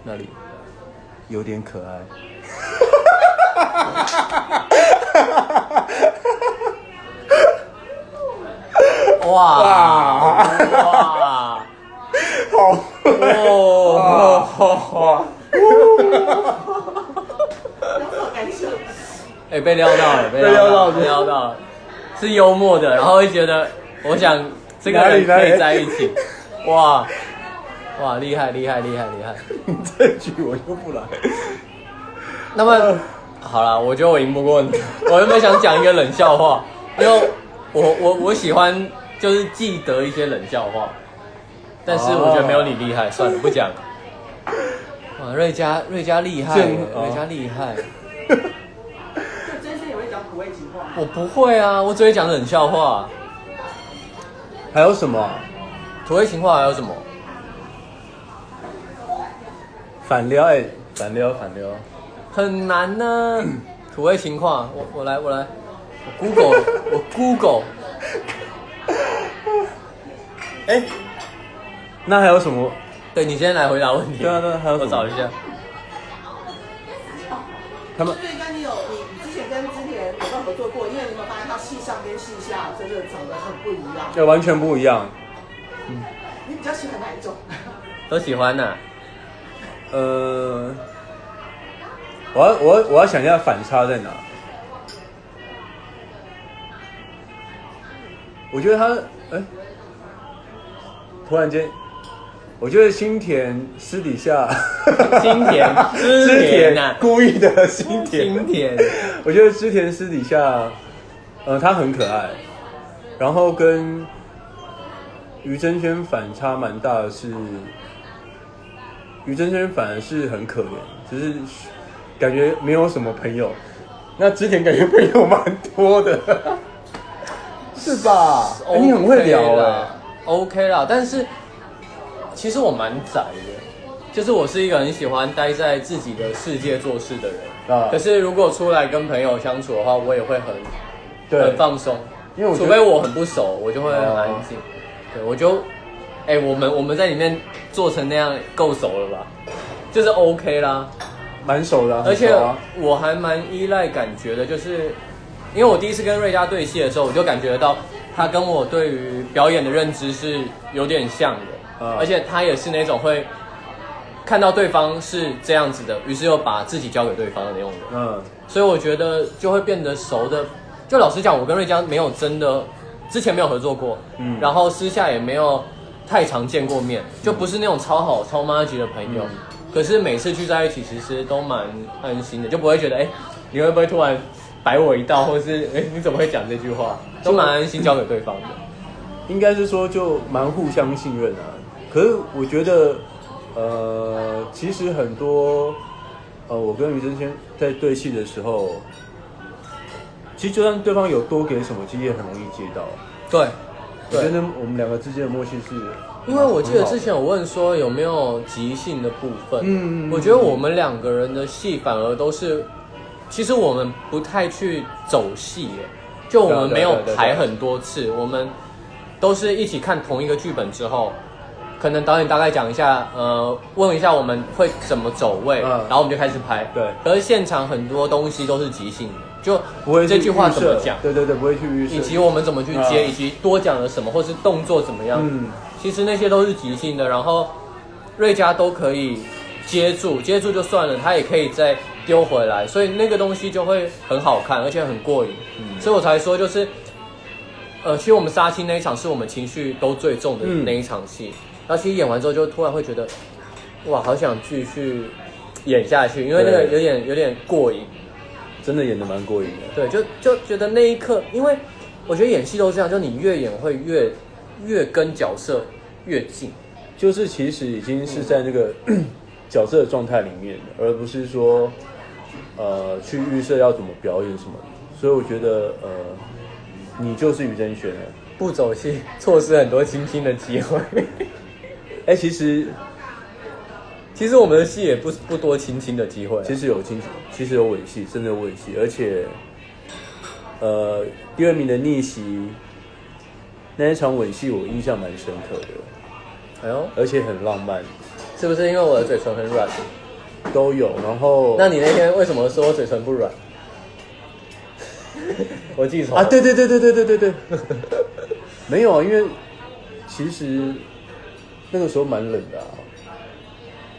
Speaker 2: 哪里？
Speaker 1: 有点可爱。
Speaker 2: 哇！
Speaker 1: 好
Speaker 2: 被撩到了，被撩到了，是幽默的，然后会觉得，我想这个人可以在一起，哇，厉害！你
Speaker 1: 这句我又不来。
Speaker 2: 那么，好啦，我觉得我赢不过你。我原本想讲一个冷笑话，因为我喜欢就是记得一些冷笑话，但是我觉得没有你厉害，算了，不讲了。哇，瑞佳厉害，瑞佳厉害。
Speaker 3: 真是也会讲土味情话？
Speaker 2: 我不会啊，我只会讲冷笑话。
Speaker 1: 还有什么？
Speaker 2: 土味情话还有什么？
Speaker 1: 反撩，反撩。
Speaker 2: 很难呢、土味情话，我来，我 Google。
Speaker 1: 那还有什么？
Speaker 2: 对，你先来回答问题。
Speaker 1: 对啊，还有什么？
Speaker 2: 我找一下。
Speaker 3: 他们对，跟你之前跟织田有没有合作过？因为你有没有发现他戏上跟戏下真的长得很不一样？
Speaker 1: 对，完全不一样。
Speaker 3: 你比较喜欢哪一种？
Speaker 2: 都喜欢呐、
Speaker 1: 我要想一下反差在哪。我觉得他，突然间，我觉得新田私底下，
Speaker 2: 织田呐，
Speaker 1: 故意的新田，我觉得织田私底下，他很可爱，然后跟于真轩反差蛮大的是，于真轩反而是很可怜，就是感觉没有什么朋友，那织田感觉朋友蛮多的。是吧？你很会聊
Speaker 2: OK 啦，但是其实我蛮宅的，就是我是一个很喜欢待在自己的世界做事的人。可是如果出来跟朋友相处的话，我也会很放松，因为除非我很不熟，我就会很安静。对，我就我们在里面做成那样够熟了吧？就是 OK 啦，
Speaker 1: 蛮熟的。
Speaker 2: 而且我还蛮依赖感觉的，就是因为我第一次跟瑞佳对戏的时候，我就感觉到他跟我对于表演的认知是有点像的，而且他也是那种会看到对方是这样子的，于是又把自己交给对方的那种人。所以我觉得就会变得熟的。就老实讲，我跟瑞佳没有真的之前没有合作过，然后私下也没有太常见过面，就不是那种超好超麻吉的朋友。可是每次聚在一起，其实都蛮安心的，就不会觉得你会不会突然摆我一道，或是你怎么会讲这句话，都蛮安心交给对方的。
Speaker 1: 应该是说就蛮互相信任啊。可是我觉得，其实很多，我跟于真轩在对戏的时候，其实就算对方有多给什么，其实也很容易接到。
Speaker 2: 对，
Speaker 1: 我觉得我们两个之间的默契是，
Speaker 2: 因为我记得之前我问说有没有即兴的部分，我觉得我们两个人的戏反而都是，其实我们不太去走戏耶，就我们没有排很多次，我们都是一起看同一个剧本之后，可能导演大概讲一下，问一下我们会怎么走位，然后我们就开始拍。
Speaker 1: 对，
Speaker 2: 可是现场很多东西都是即兴的，就
Speaker 1: 不会
Speaker 2: 这句话怎么讲，
Speaker 1: 对，不会去预设，
Speaker 2: 以及我们怎么去接，以及多讲了什么，或是动作怎么样，其实那些都是即兴的。然后瑞嘉都可以接住就算了，他也可以再丢回来，所以那个东西就会很好看，而且很过瘾。所以我才说就是。其实我们杀青那一场是我们情绪都最重的那一场戏，然后其实演完之后就突然会觉得，哇，好想继续演下去，因为那个有点过瘾，
Speaker 1: 真的演得蛮过瘾的。
Speaker 2: 对，就觉得那一刻，因为我觉得演戏都这样，就你越演会越跟角色越近，
Speaker 1: 就是其实已经是在那个角色的状态里面，而不是说去预设要怎么表演什么的，所以我觉得你就是于真璇了，
Speaker 2: 不走戏，错失很多亲亲的机会。
Speaker 1: 其实
Speaker 2: 我们的戏也不多亲亲的机会，
Speaker 1: 其实有亲，其实有吻戏，真的有吻戏，而且第2名的逆袭那一场吻戏我印象蛮深刻的，
Speaker 2: 哎呦，
Speaker 1: 而且很浪漫，
Speaker 2: 是不是因为我的嘴唇很软？
Speaker 1: 都有，然后
Speaker 2: 那你那天为什么说我嘴唇不软？我记错
Speaker 1: 啊，对，没有啊，因为其实那个时候蛮冷的啊，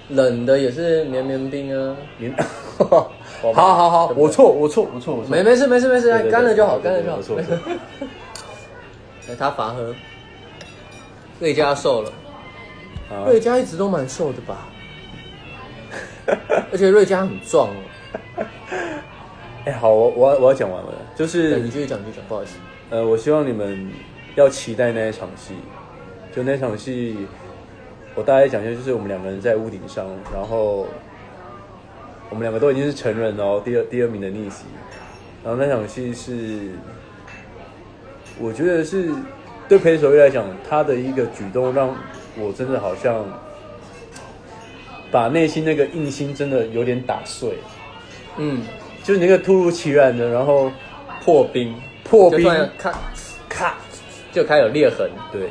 Speaker 2: 冷的也是绵绵冰啊，
Speaker 1: 好，我错，
Speaker 2: 没事，干了就好，干了就好。
Speaker 1: 错。
Speaker 2: 他拔河，瑞嘉瘦了，瑞嘉一直都蛮瘦的吧，而且瑞嘉很壮哦。
Speaker 1: 好，我要讲完了，就是
Speaker 2: 你继续讲，不好意思。
Speaker 1: 我希望你们要期待那一场戏，就那场戏，我大概讲一下，就是我们两个人在屋顶上，然后我们两个都已经是成人了哦，第二名的逆袭，然后那场戏是，我觉得是对裴守义来讲，他的一个举动让我真的好像把内心那个硬心真的有点打碎，就是那个突如其来的，然后
Speaker 2: 破冰，咔，就开始有裂痕。
Speaker 1: 对，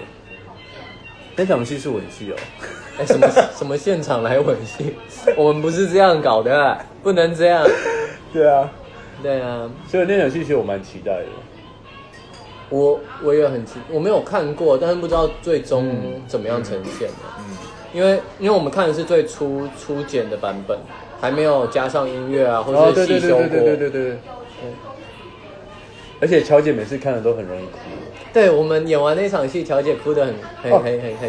Speaker 1: 那场戏是吻戏哦。
Speaker 2: 什么现场来吻戏？我们不是这样搞的，不能这样。
Speaker 1: 对啊，
Speaker 2: 所
Speaker 1: 以那场戏其实我蛮期待的。
Speaker 2: 我也很我没有看过，但是不知道最终怎么样呈现的。因为我们看的是最初剪的版本。还没有加上音乐啊，或者是细修过。对。
Speaker 1: 而且乔姐每次看的都很容易哭。
Speaker 2: 对，我们演完那场戏，乔姐哭得很。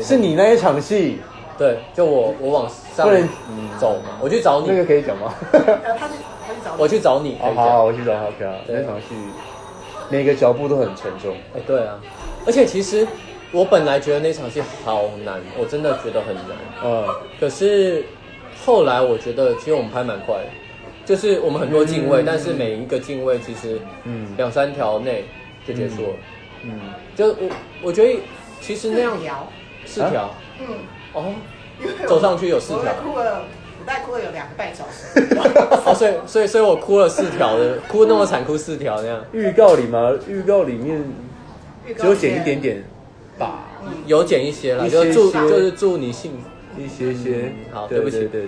Speaker 1: 是你那一场戏？
Speaker 2: 对，就我往上走嘛，我去找你。
Speaker 1: 那个可以讲吗？
Speaker 3: 他去找你。
Speaker 2: 我去找你。
Speaker 1: 好，我去找他。OK 啊，那场戏每个脚步都很沉重。
Speaker 2: 对啊，而且其实我本来觉得那场戏好难，我真的觉得很难。可是。后来我觉得，其实我们拍蛮快的，就是我们很多镜位，但是每一个镜位其实2-3条内就结束了。就我觉得其实那样4条，走上去有4条，
Speaker 3: 我大概哭了有2个半小时。
Speaker 2: 所以我哭了4条的，哭那么惨，哭4条那样。
Speaker 1: 预告里面只有剪一点点吧，
Speaker 2: 有剪一些啦，就是祝你幸福。
Speaker 1: 一些，
Speaker 2: 好，对不起，
Speaker 1: 对，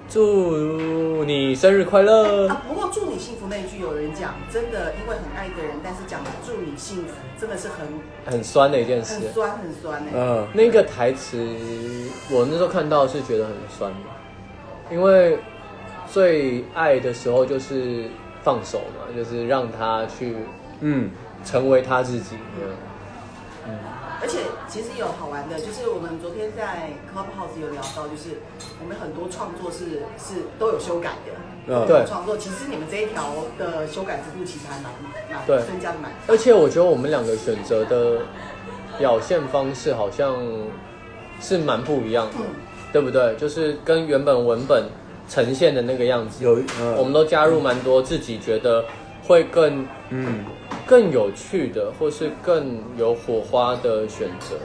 Speaker 2: 祝你生日快乐。
Speaker 3: 不过祝你幸福那一句，有人讲，真的因为很爱一个人，但是讲祝你幸福，真的是
Speaker 2: 很酸的一件事，
Speaker 3: 很酸哎。
Speaker 2: 那个台词，我那时候看到是觉得很酸的，因为最爱的时候就是放手嘛，就是让他去，成为他自己。
Speaker 3: 而且其实有好玩的，就是我们昨天在 Clubhouse 有聊到，就是我们很多创作是都有修改的。
Speaker 2: 对，
Speaker 3: 创作其实你们这一条的修改幅度其实还蛮增加的蛮。
Speaker 2: 而且我觉得我们两个选择的表现方式好像是蛮不一样的，对不对？就是跟原本文本呈现的那个样子，我们都加入蛮多自己觉得会更有趣的，或是更有火花的选择。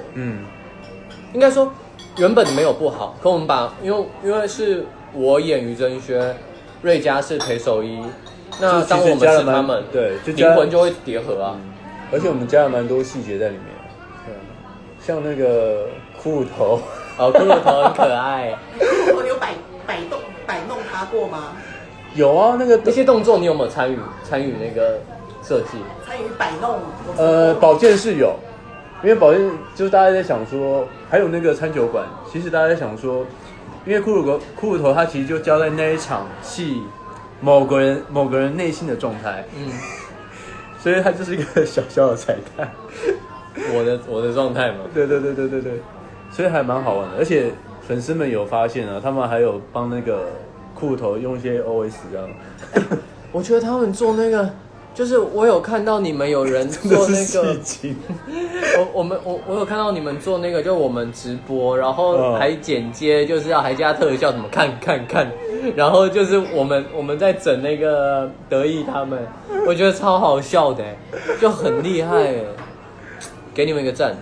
Speaker 2: 应该说原本没有不好，可我们把因为是我演于真轩，瑞嘉是裴守一，那当我们是他们，
Speaker 1: 对，
Speaker 2: 灵魂就会叠合啊。
Speaker 1: 而且我们加了蛮多细节在里面，像那个骷髅头，
Speaker 2: 骷髅头很可爱。
Speaker 3: 骷髅头你有摆弄它过吗？
Speaker 1: 有啊，
Speaker 2: 那些动作你有没有参与那个设计？
Speaker 3: 参与摆弄？
Speaker 1: 宝剑是有，因为宝剑就是大家在想说，还有那个餐酒馆，其实大家在想说，因为骷髅头他其实就交代那一场戏某个人内心的状态，所以它就是一个小小的彩蛋。
Speaker 2: 我的状态嘛。
Speaker 1: 对，所以还蛮好玩的，而且粉丝们有发现啊，他们还有帮那个骷髅头用一些 OS 这样。
Speaker 2: 我觉得他们做那个，就是我有看到你们有人做那个，我有看到你们做那个，就我们直播，然后还剪接，就是还加特效，怎么看，然后就是我们在整那个得意他们，我觉得超好笑的，就很厉害，给你们一个赞，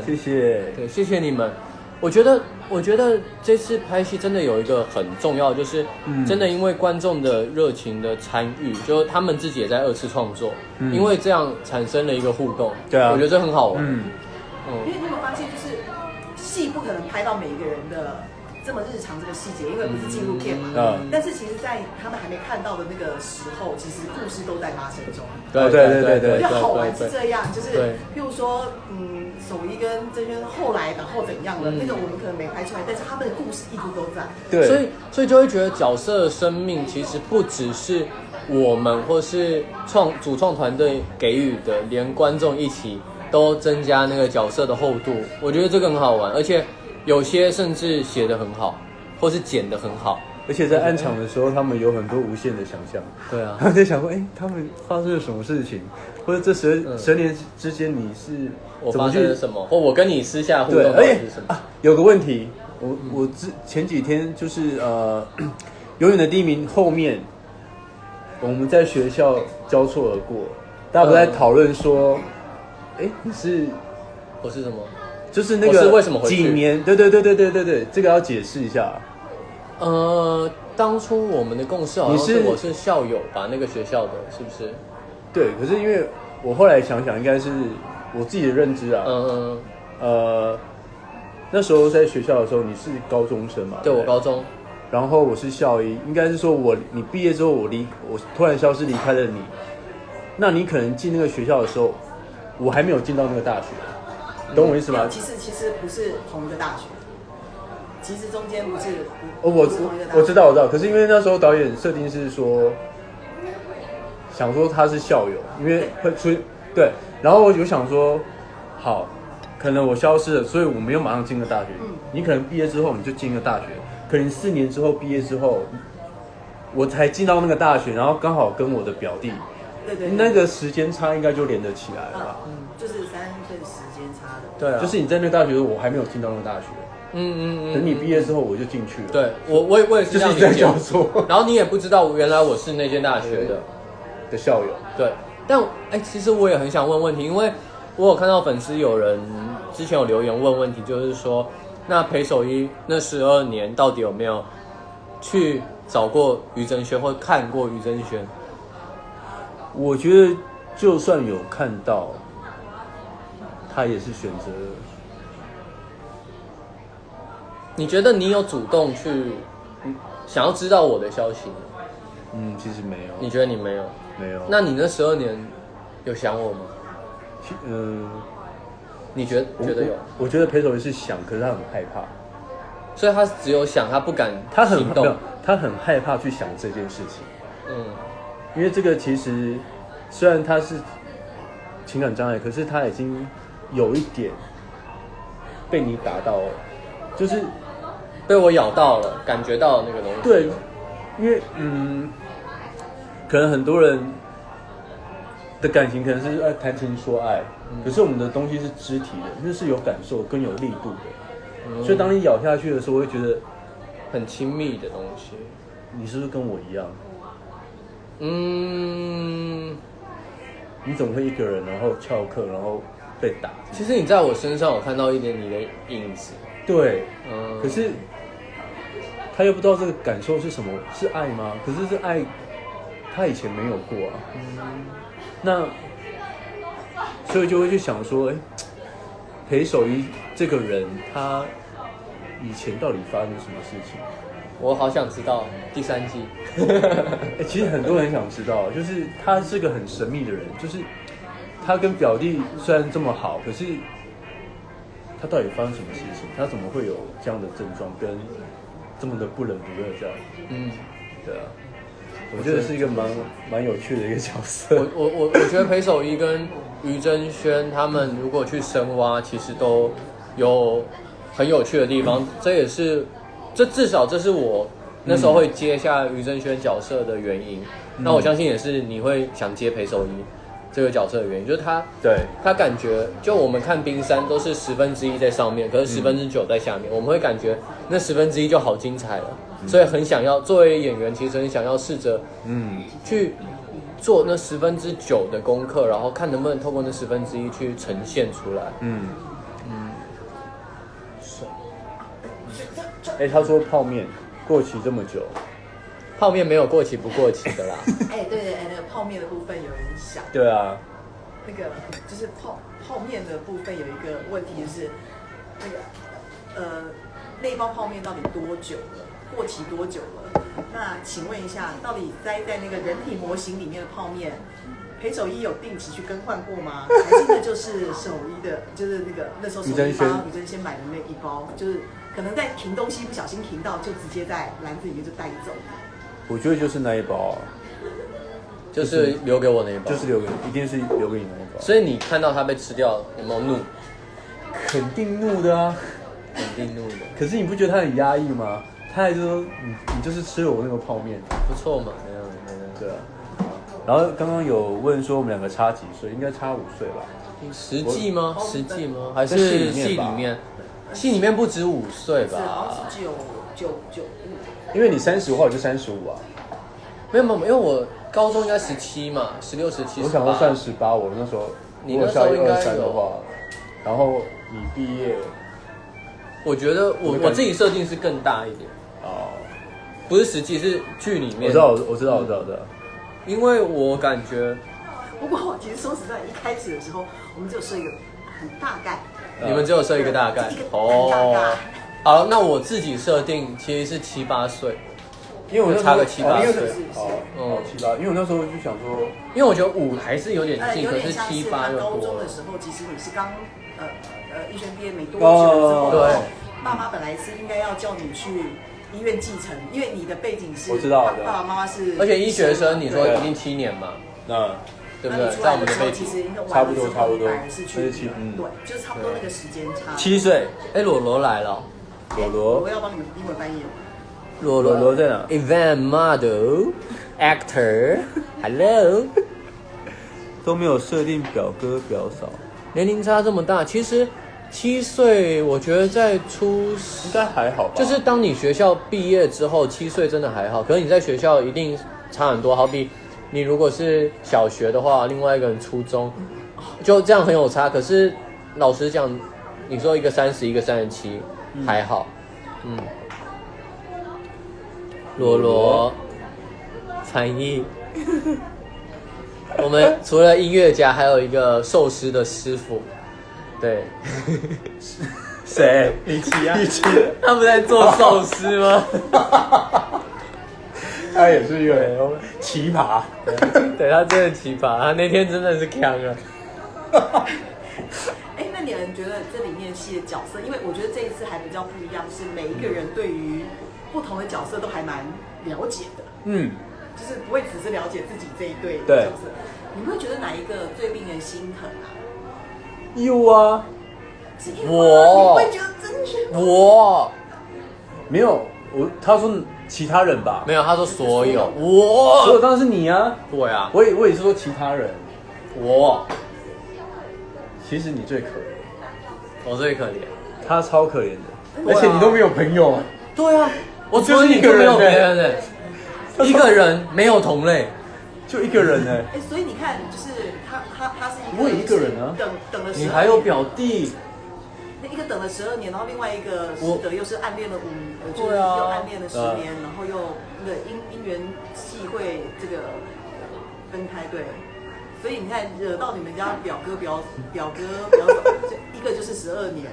Speaker 1: 谢谢，
Speaker 2: 对，谢谢你们。我觉得这次拍戏真的有一个很重要，就是真的因为观众的热情的参与，就他们自己也在二次创作，因为这样产生了一个互动。对啊，我觉得这很好玩。因
Speaker 3: 为你有没有发现，就是戏不可能拍到每一个人的这么日常这个细节，因为不是纪录片嘛。但是其实，在他们还没看到的那个时候，其实故事都在发生中。
Speaker 2: 对，
Speaker 3: 我觉得好玩是这样，就是譬如说，守一跟真轩后来然后怎样的，那个我们可能没拍出来，但是他们的故事一直都在。
Speaker 2: 对，所以就会觉得角色的生命其实不只是我们或是主创团队给予的，连观众一起都增加那个角色的厚度。我觉得这个很好玩，而且有些甚至写得很好，或是剪得很好。
Speaker 1: 而且在暗场的时候，他们有很多无限的想象。
Speaker 2: 对啊，
Speaker 1: 他们在想说，他们发生了什么事情，或者这10年之间你是
Speaker 2: 我发生了什么，或我跟你私下互动到底是什么？
Speaker 1: 有个问题，我前几天就是永远的第一名后面，我们在学校交错而过，大家不在讨论说，你是
Speaker 2: 我是什么？
Speaker 1: 就是那个
Speaker 2: 我是为什么回去？
Speaker 1: 几年？对，这个要解释一下。
Speaker 2: 当初我们的共识好像是我是校友吧，那个学校的是不是？
Speaker 1: 对，可是因为我后来想想，应该是我自己的认知啊。那时候在学校的时候，你是高中生嘛？
Speaker 2: 对，我高中。
Speaker 1: 然后我是校医，应该是说你毕业之后我突然消失离开了你，那你可能进那个学校的时候，我还没有进到那个大学，懂我意思吗？
Speaker 3: 其实不是同一个大学。其实中间不是
Speaker 1: 我知道，可是因为那时候导演设定是说，想说他是校友，因为会对，然后我就想说，好，可能我消失了，所以我没有马上进个大学。你可能毕业之后你就进个大学，可能4年之后毕业之后，我才进到那个大学，然后刚好跟我的表弟，对，那个时间差应该就连得起来了吧？
Speaker 3: 就是3岁时间差的。
Speaker 1: 对啊，就是你在那个大学，我还没有进到那个大学。等你毕业之后我就进去了。
Speaker 2: 对，我也是这样理解。然后你也不知道原来我是那间大学
Speaker 1: 的校友。
Speaker 2: 对，但其实我也很想问问题，因为我有看到粉丝有人之前有留言问问题，就是说，那裴守一那12年到底有没有去找过于真轩或看过于真轩？
Speaker 1: 我觉得就算有看到，他也是选择。
Speaker 2: 你觉得你有主动去想要知道我的消息吗？
Speaker 1: 其实没有。
Speaker 2: 你觉得你没有？
Speaker 1: 没有。
Speaker 2: 那你那12年有想我吗？你觉得有？
Speaker 1: 我觉得裴守一是想，可是他很害怕，
Speaker 2: 所以他只有想，他不敢行动。
Speaker 1: 他很害怕去想这件事情。因为这个其实虽然他是情感障碍，可是他已经有一点被你打到了，就是
Speaker 2: 被我咬到了，感觉到那个东西。
Speaker 1: 对，因为可能很多人的感情可能是谈情说爱，可是我们的东西是肢体的，那是有感受更有力度的。所以当你咬下去的时候，我会觉得
Speaker 2: 很亲密的东西。
Speaker 1: 你是不是跟我一样？你怎么会一个人然后翘课然后被打？
Speaker 2: 其实你在我身上有看到一点你的影子。
Speaker 1: 对，可是他又不知道这个感受是什么，是爱吗？可是这爱他以前没有过啊。那所以就会去想说，裴守一这个人，他以前到底发生什么事情？
Speaker 2: 我好想知道第3季。
Speaker 1: 其实很多人想知道，就是他是个很神秘的人，就是他跟表弟虽然这么好，可是他到底发生什么事情？他怎么会有这样的症状，跟这么的不冷不热这样？对啊，我觉得是一个蛮有趣的一个角色。
Speaker 2: 我觉得裴守一跟于真轩他们如果去深挖，其实都有很有趣的地方。至少这是我那时候会接下于真轩角色的原因。那我相信也是你会想接裴守一这个角色的原因，就是他感觉就我们看冰山都是1/10在上面，可是9/10在下面，我们会感觉那1/10就好精彩了，所以很想要作为演员，其实很想要试着去做那9/10的功课，然后看能不能透过那1/10去呈现出来。
Speaker 1: 他说泡面过期这么久，
Speaker 2: 泡面没有过期不过期的啦。
Speaker 3: 对，那个泡面的部分有人想。
Speaker 1: 对啊，
Speaker 3: 那个就是泡面的部分有一个问题，就是那个那包泡面到底多久了？过期多久了？那请问一下，到底栽在那个人体模型里面的泡面，裴守一有定期去更换过吗？还是那就是守一的，就是那时候守一帮于真先买的那一包，就是可能在停东西不小心停到，就直接在篮子里面就带走。
Speaker 1: 我觉得就是那一包啊，
Speaker 2: 就是留给我那一包，
Speaker 1: 就是一定是留给你那一包。
Speaker 2: 所以你看到它被吃掉，有没有怒？
Speaker 1: 肯定怒的啊，
Speaker 2: 肯定怒的。
Speaker 1: 可是你不觉得他很压抑吗？他还说你就是吃了我那个泡面，
Speaker 2: 不错嘛，
Speaker 1: 对啊。然后刚刚有问说我们2个差几岁，应该差5岁吧？
Speaker 2: 实际吗？还是戏里面？戏里面不止5岁吧？
Speaker 3: 好像是9.5。
Speaker 1: 因为你30的话，我就35啊。
Speaker 2: 没有，因为我高中应该17嘛，16、17。
Speaker 1: 我想说算18，我那时候
Speaker 2: 你那时候应该
Speaker 1: 23的话，然后你毕业，
Speaker 2: 我觉得我自己设定是更大一点。不是实际，是剧里面。
Speaker 1: 我知道。
Speaker 2: 因为我感觉，
Speaker 3: 不过其实说实在，一开始的时候我们只有设一个很大概。
Speaker 2: 你们只有设一个大概。好，那我自己设定其实是7、8岁，
Speaker 1: 因为我
Speaker 2: 差个7、8岁。
Speaker 1: 7、8，因为我那时候就想说，
Speaker 2: 因为我觉得5还是有点近，可是7、8又多。
Speaker 3: 高中的时候，其实你是刚医学毕业没多久之后，
Speaker 2: 对，
Speaker 3: 爸妈本来是应该要叫你去医院继承，因为你的背景是，
Speaker 1: 我知道的，
Speaker 3: 爸爸妈妈是，
Speaker 2: 而且医学生你说一定7年嘛，对不对？在我们的背景，
Speaker 1: 差不多，
Speaker 3: 是去，对，就是差不多那个时间差。
Speaker 2: 7岁，罗罗来了，
Speaker 3: 我要帮你们英文翻译。
Speaker 2: 罗罗在哪 ？Event model actor hello
Speaker 1: 都没有设定表哥表嫂，
Speaker 2: 年龄差这么大，其实7岁我觉得在
Speaker 1: 应该还好吧。
Speaker 2: 就是当你学校毕业之后，7岁真的还好，可是你在学校一定差很多。好比你如果是小学的话，另外一个人初中，就这样很有差。可是老实讲，你说一个30，一个37，还好。罗罗翻译。我们除了音乐家，还有一个寿司的师傅。对，
Speaker 1: 谁？李琦啊，
Speaker 2: 他们在做寿司吗？
Speaker 1: 他也是一个奇葩，
Speaker 2: 对，他真的奇葩，他那天真的是强了。
Speaker 3: 那你们觉得这里面戏的角色，因为我觉得这一次还比较不一样，是每一个人对于不同的角色都还蛮了解的，就是不会只是了解自己这一对角色。你们会觉得哪一个最令人心疼啊？
Speaker 1: 有啊，
Speaker 3: 你会觉得真是
Speaker 2: 我
Speaker 1: 没有他说其他人吧，
Speaker 2: 没有，他说所有，
Speaker 1: 所有当然是你啊，
Speaker 2: 对啊，
Speaker 1: 我也是说其他人，其实你最可怜，
Speaker 2: 我最可怜，
Speaker 1: 他超可怜的，而且你都没有朋友，
Speaker 2: 对啊，我只有一个人没有别人一个人没有同类，
Speaker 1: 就一个人哎。
Speaker 3: 所以你看，就是他是一个，
Speaker 1: 我也一个人啊，
Speaker 3: 等了12年，
Speaker 2: 你还有表弟，
Speaker 3: 那一个等了12年，然后另外一个又是暗恋了就是
Speaker 2: 对啊，
Speaker 3: 又暗恋了10年，然后又那个因缘际会这个分开，对。所以你看，惹到你们家表哥，一个就是12年。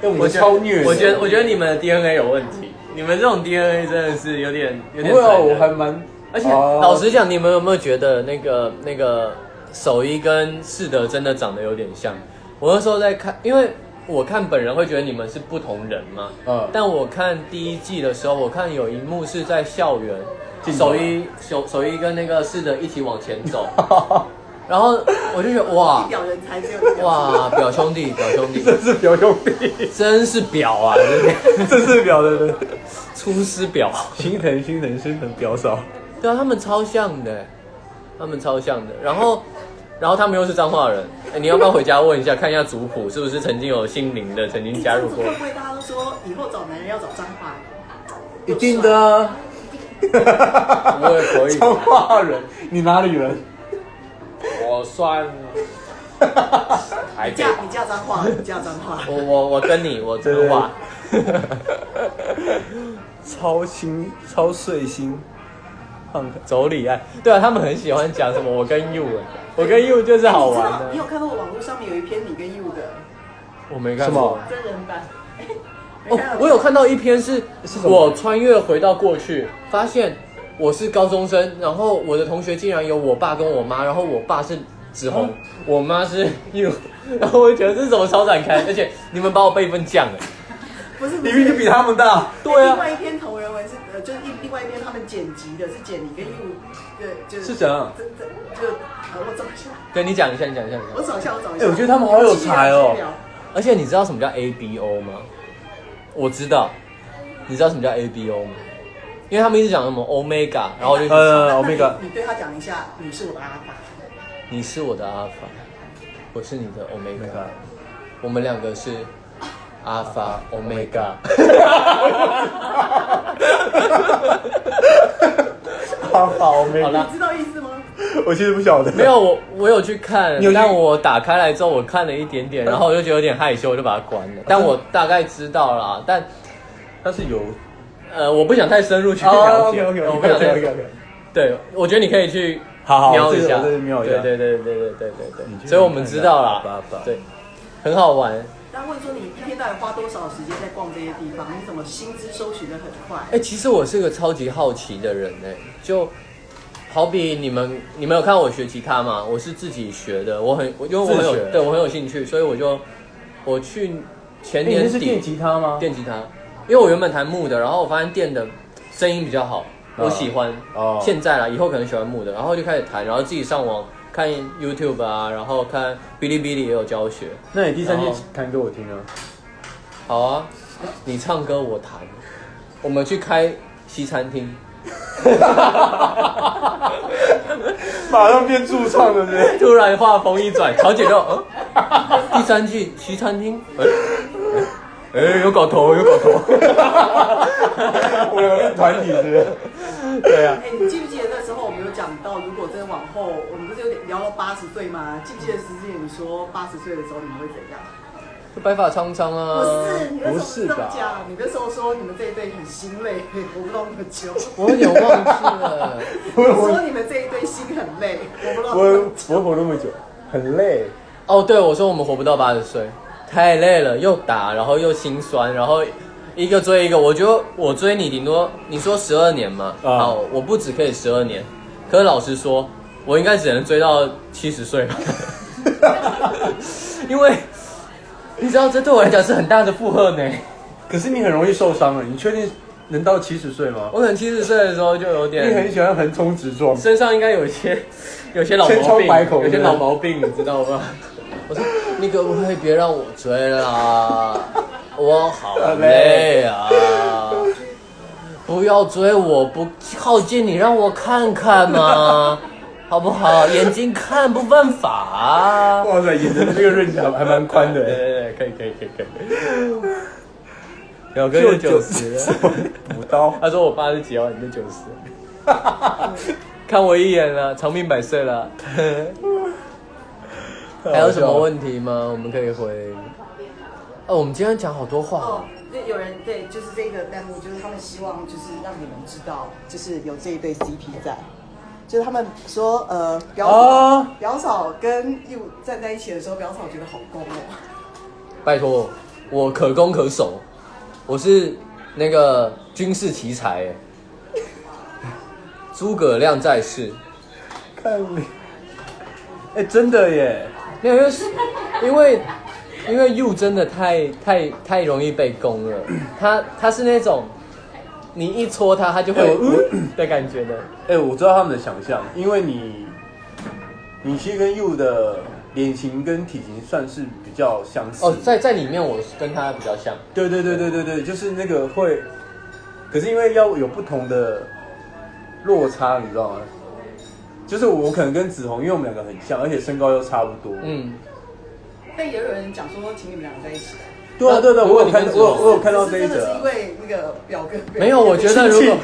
Speaker 1: 对啊，我超虐。
Speaker 2: 我觉得你们的 DNA 有问题，你们这种 DNA 真的是有点。
Speaker 1: 不会啊，我还蛮。
Speaker 2: 而且老实讲，你们有没有觉得那个守一跟世德真的长得有点像？我那时候在看，因为我看本人会觉得你们是不同人嘛。但我看第1季的时候，我看有一幕是在校园，守一跟那个世德一起往前走。然后我就觉得哇，
Speaker 3: 表人才
Speaker 2: 哇，表兄弟，
Speaker 1: 真是表兄弟，
Speaker 2: 真是表啊，
Speaker 1: 真是表的人，
Speaker 2: 出师表，
Speaker 1: 心疼表嫂。
Speaker 2: 对啊，他们超像的。然后他们又是彰化人，你要不要回家问一下，看一下族谱是不是曾经有姓林的，曾经加入过？
Speaker 3: 会不会大家都说以后找男人要找彰化
Speaker 1: 一
Speaker 3: 人？
Speaker 1: 定的啊。
Speaker 2: 我也可以。
Speaker 1: 彰化人，你哪里人？
Speaker 2: 我算
Speaker 3: 你嫁彰化，
Speaker 2: 我跟你，我彰化。
Speaker 1: 超碎心，
Speaker 2: 妯娌爱。对啊，他们很喜欢讲什么我跟 you 就是好玩的。
Speaker 3: 你有看到网络上面有一篇你跟 you 的？
Speaker 2: 我没看过。
Speaker 3: 真人版。
Speaker 2: 我有看到一篇是我穿越回到过去，发现我是高中生，然后我的同学竟然有我爸跟我妈，然后我爸是子红，我妈是 you， 然后我就觉得这是怎么超展开，而且你们把我辈分降了。
Speaker 3: 不是，
Speaker 1: 你比他们大。
Speaker 2: 对啊。
Speaker 3: 另外一篇同人文是就是另外一篇他们剪辑的，是剪你跟 you 就是
Speaker 1: 怎样？
Speaker 3: 我找一下。
Speaker 2: 对，你讲一下。
Speaker 3: 我找一下。
Speaker 1: 我觉得他们好有才哦。
Speaker 2: 而且你知道什么叫 ABO 吗？我知道。你知道什么叫 ABO 吗？因为他们一直讲什么 Omega， 然后我就
Speaker 1: Omega。
Speaker 3: 你对他讲一下，你是我的阿法。
Speaker 2: 你是我的阿法，我是你的 Omega， 我们两个是阿法 Omega。
Speaker 1: 阿法 Omega。
Speaker 2: 好啦，
Speaker 3: 你知道意思吗？
Speaker 1: 我其实不晓得。
Speaker 2: 没有，我有去看，但我打开来之后，我看了一点点，然后我就觉得有点害羞，我就把它关了。但我大概知道啦，但
Speaker 1: 它是有，
Speaker 2: 我不想太深入去了解。
Speaker 1: OK。
Speaker 2: 对，我觉得你可以去瞄一下，对。所以我们知道啦，对，很好玩。
Speaker 3: 他问说你一天到底花多少时间在逛这些地方？你怎么薪资收取的很快？
Speaker 2: 其实我是个超级好奇的人就好比你们有看我学吉他吗？我是自己学的，因为我很有兴趣，所以我去前年底
Speaker 1: 是电吉他吗？
Speaker 2: 电吉他，因为我原本弹木的，然后我发现电的声音比较好，我喜欢。现在啦，以后可能喜欢木的，然后就开始弹，然后自己上网看 YouTube 啊，然后看哔哩哔哩也有教学。
Speaker 1: 那你第3季弹给我听啊？
Speaker 2: 好啊，你唱歌我弹，我们去开西餐厅。
Speaker 1: 马上变驻唱了，对。
Speaker 2: 突然话锋一转，乔姐就第3季西餐厅，有搞头。
Speaker 1: 我有个团体是不是？对啊。
Speaker 3: 你记不记得那时候我们有讲到，如果真的往后，我们不是有点聊到80岁吗？记不记得实际你说80岁的时候你们会怎样？
Speaker 2: 就白发苍苍啊。
Speaker 3: 不是这么讲，你那时候说你们这一对很心累，活不到那么久。
Speaker 2: 我有点忘记了。
Speaker 3: 我说你们这一对心很累，活不到那么久。
Speaker 1: 我活那么久，很累。
Speaker 2: 对，我说我们活不到80岁，太累了，又打，然后又心酸，然后一个追一个。我觉得我追你顶多你说12年嘛，好，我不只可以12年，可是老实说，我应该只能追到70岁吧，因为你知道这对我来讲是很大的负荷呢。
Speaker 1: 可是你很容易受伤了，你确定能到70岁吗？
Speaker 2: 我可能70岁的时候就有点。
Speaker 1: 你很喜欢横冲直撞，
Speaker 2: 身上应该有些老毛病，有些老毛病，你知道吗？我说你可不可以别让我追啦，我好累啊！不要追我，不靠近你，让我看看嘛，好不好？眼睛看不犯法啊！
Speaker 1: 哇塞，眼睛这个认知还蛮宽的。
Speaker 2: 对，可以。表哥就90了，
Speaker 1: 补刀。
Speaker 2: 他说我爸是几号，你就90。看我一眼了，长命百岁了。还有什么问题吗？我们可以回。我们今天讲好多话哦。
Speaker 3: 对，有人对，就是这个弹幕，就是他们希望就是让你们知道，就是有这一对 CP 在。就是他们说，表嫂跟 You 站在一起的时候，表嫂觉得好攻哦。
Speaker 2: 拜托，我可攻可守，我是那个军事奇才，诸葛亮在世。
Speaker 1: 看你，真的耶！
Speaker 2: 没有，因为 You 真的太容易被攻了，他是那种。你一戳他就会的感觉的。
Speaker 1: 我知道他们的想象，因为你其实跟 You 的脸型跟体型算是比较相似。
Speaker 2: 在里面我跟他比较像。
Speaker 1: 对，就是那个会，可是因为要有不同的落差，你知道吗？就是我可能跟子红，因为我们两个很像，而且身高又差不多。
Speaker 3: 但也有人讲说，请你们两个在一起。
Speaker 1: 对，我有看到这一则。
Speaker 3: 真的是因为那个表哥。
Speaker 2: 没有，我觉得如果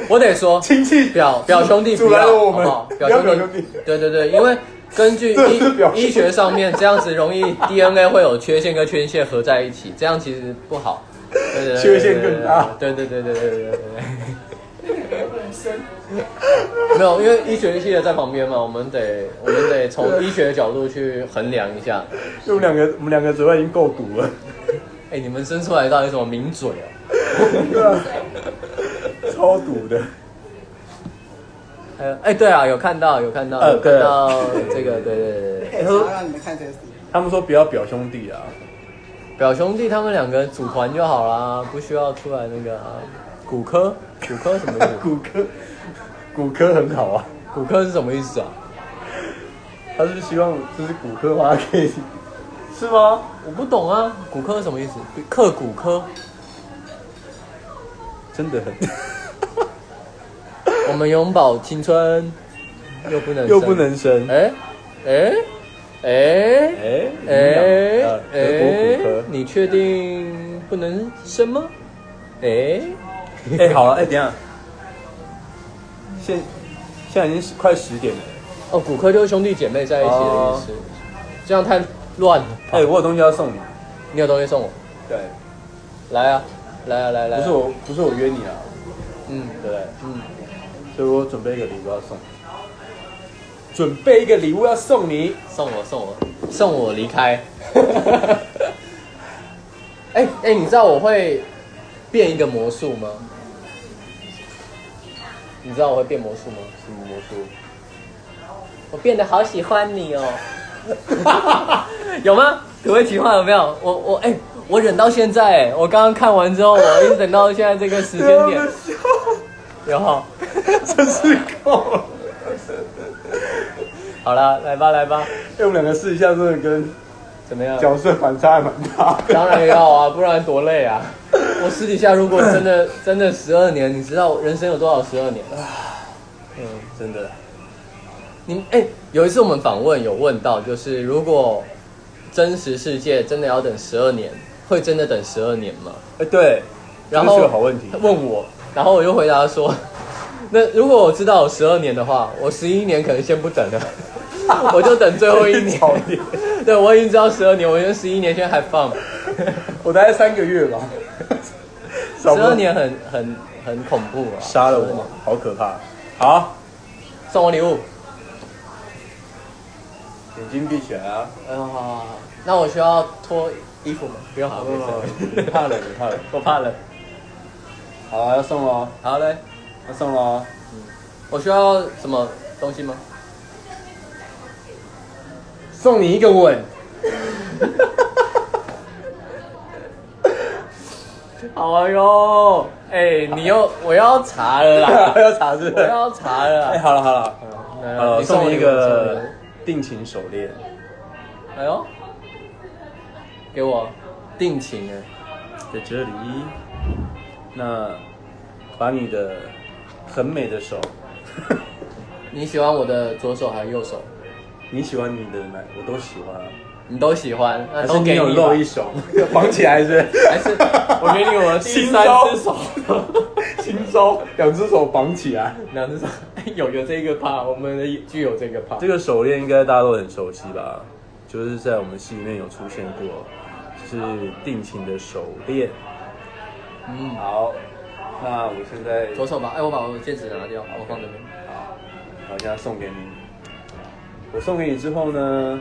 Speaker 2: 我得说
Speaker 1: 亲戚
Speaker 2: 表兄弟不要，好不好？表兄弟。对，因为根据医学上面这样子容易 DNA 会有缺陷跟缺陷合在一起，这样其实不好。对，
Speaker 1: 缺陷更大。
Speaker 2: 对。没有，因为医学系的在旁边嘛，我们得从医学的角度去衡量一下。
Speaker 1: 我们两个嘴巴已经够毒了。
Speaker 2: 你们生出来到底什么名嘴啊？
Speaker 1: 超毒的。
Speaker 2: 对啊，有看到这个，对。
Speaker 3: 想要让你们看这个 CP。
Speaker 1: 他们说不要表兄弟啊，
Speaker 2: 表兄弟他们两个组团就好啦，不需要出来那个骨科什么意思？
Speaker 1: 骨科很好啊。
Speaker 2: 骨科是什么意思啊？
Speaker 1: 他是希望就是骨科吗？可以是吗？
Speaker 2: 我不懂啊，骨科是什么意思？克骨科。
Speaker 1: 真的很。
Speaker 2: 我们永葆青春，又不能生。你确定不能生吗？
Speaker 1: 好了，等一下，现在已经快10点了。
Speaker 2: 骨科就是兄弟姐妹在一起的意思，这样太乱了。
Speaker 1: 我有东西要送你。
Speaker 2: 你有东西送我？
Speaker 1: 对。
Speaker 2: 来啊！
Speaker 1: 不是我约你啊。对不对？所以我准备一个礼物要送你。送我离开。
Speaker 2: 你知道我会变一个魔术吗？你知道我会变魔术吗？
Speaker 1: 什么魔术？
Speaker 2: 我变得好喜欢你哦。有吗？土味情话有没有？我忍到现在，我刚刚看完之后，我一直等到现在这个时间点。有哈，
Speaker 1: 真是够了。
Speaker 2: 好了，来吧。
Speaker 1: 我们两个试一下，真的跟
Speaker 2: 怎么样？
Speaker 1: 角色反差还蛮大的。
Speaker 2: 当然要啊，不然多累啊。我私底下如果真的12年，你知道人生有多少12年？
Speaker 1: 真的。
Speaker 2: 有一次我们访问有问到，就是如果真实世界真的要等12年，会真的等12年吗？
Speaker 1: 对。
Speaker 2: 然后
Speaker 1: 这是个好问题。
Speaker 2: 问我，然后我就回答说，那如果我知道有12年的话，我11年可能先不等了，我就等最后1年。对，我已经知道12年，我觉得11年先 have fun。
Speaker 1: 我大概3个月吧。
Speaker 2: 12年很恐怖啊！
Speaker 1: 杀了我，好可怕。好，
Speaker 2: 送我礼物。
Speaker 1: 眼睛闭起来啊！
Speaker 2: 好，那我需要脱衣服吗？不用，
Speaker 1: 你怕冷，
Speaker 2: 我怕冷。
Speaker 1: 好，要送了。
Speaker 2: 好嘞，
Speaker 1: 要送了。
Speaker 2: 我需要什么东西吗？
Speaker 1: 送你一个吻。
Speaker 2: 好哟，我要查了啦，
Speaker 1: 要查是？
Speaker 2: 我要查了。
Speaker 1: 好了，送你一个定情手链。
Speaker 2: 哎呦，给我定情
Speaker 1: 在这里。那把你的很美的手。
Speaker 2: 你喜欢我的左手还是右手？
Speaker 1: 你喜欢你的哪？我都喜欢。
Speaker 2: 你都喜欢，那
Speaker 1: 都给你露一手，绑起来是？
Speaker 2: 还是我给你我的第3只手？
Speaker 1: 轻招，2只手绑起来
Speaker 2: ，2只手有这个趴，我们具有这个趴。
Speaker 1: 这个手链应该大家都很熟悉吧？就是在我们戏里面有出现过，就是定情的手链。好，那我现在
Speaker 2: 左手吧，我把我的戒指拿掉，我放这边。
Speaker 1: 好，我现在送给你。我送给你之后呢，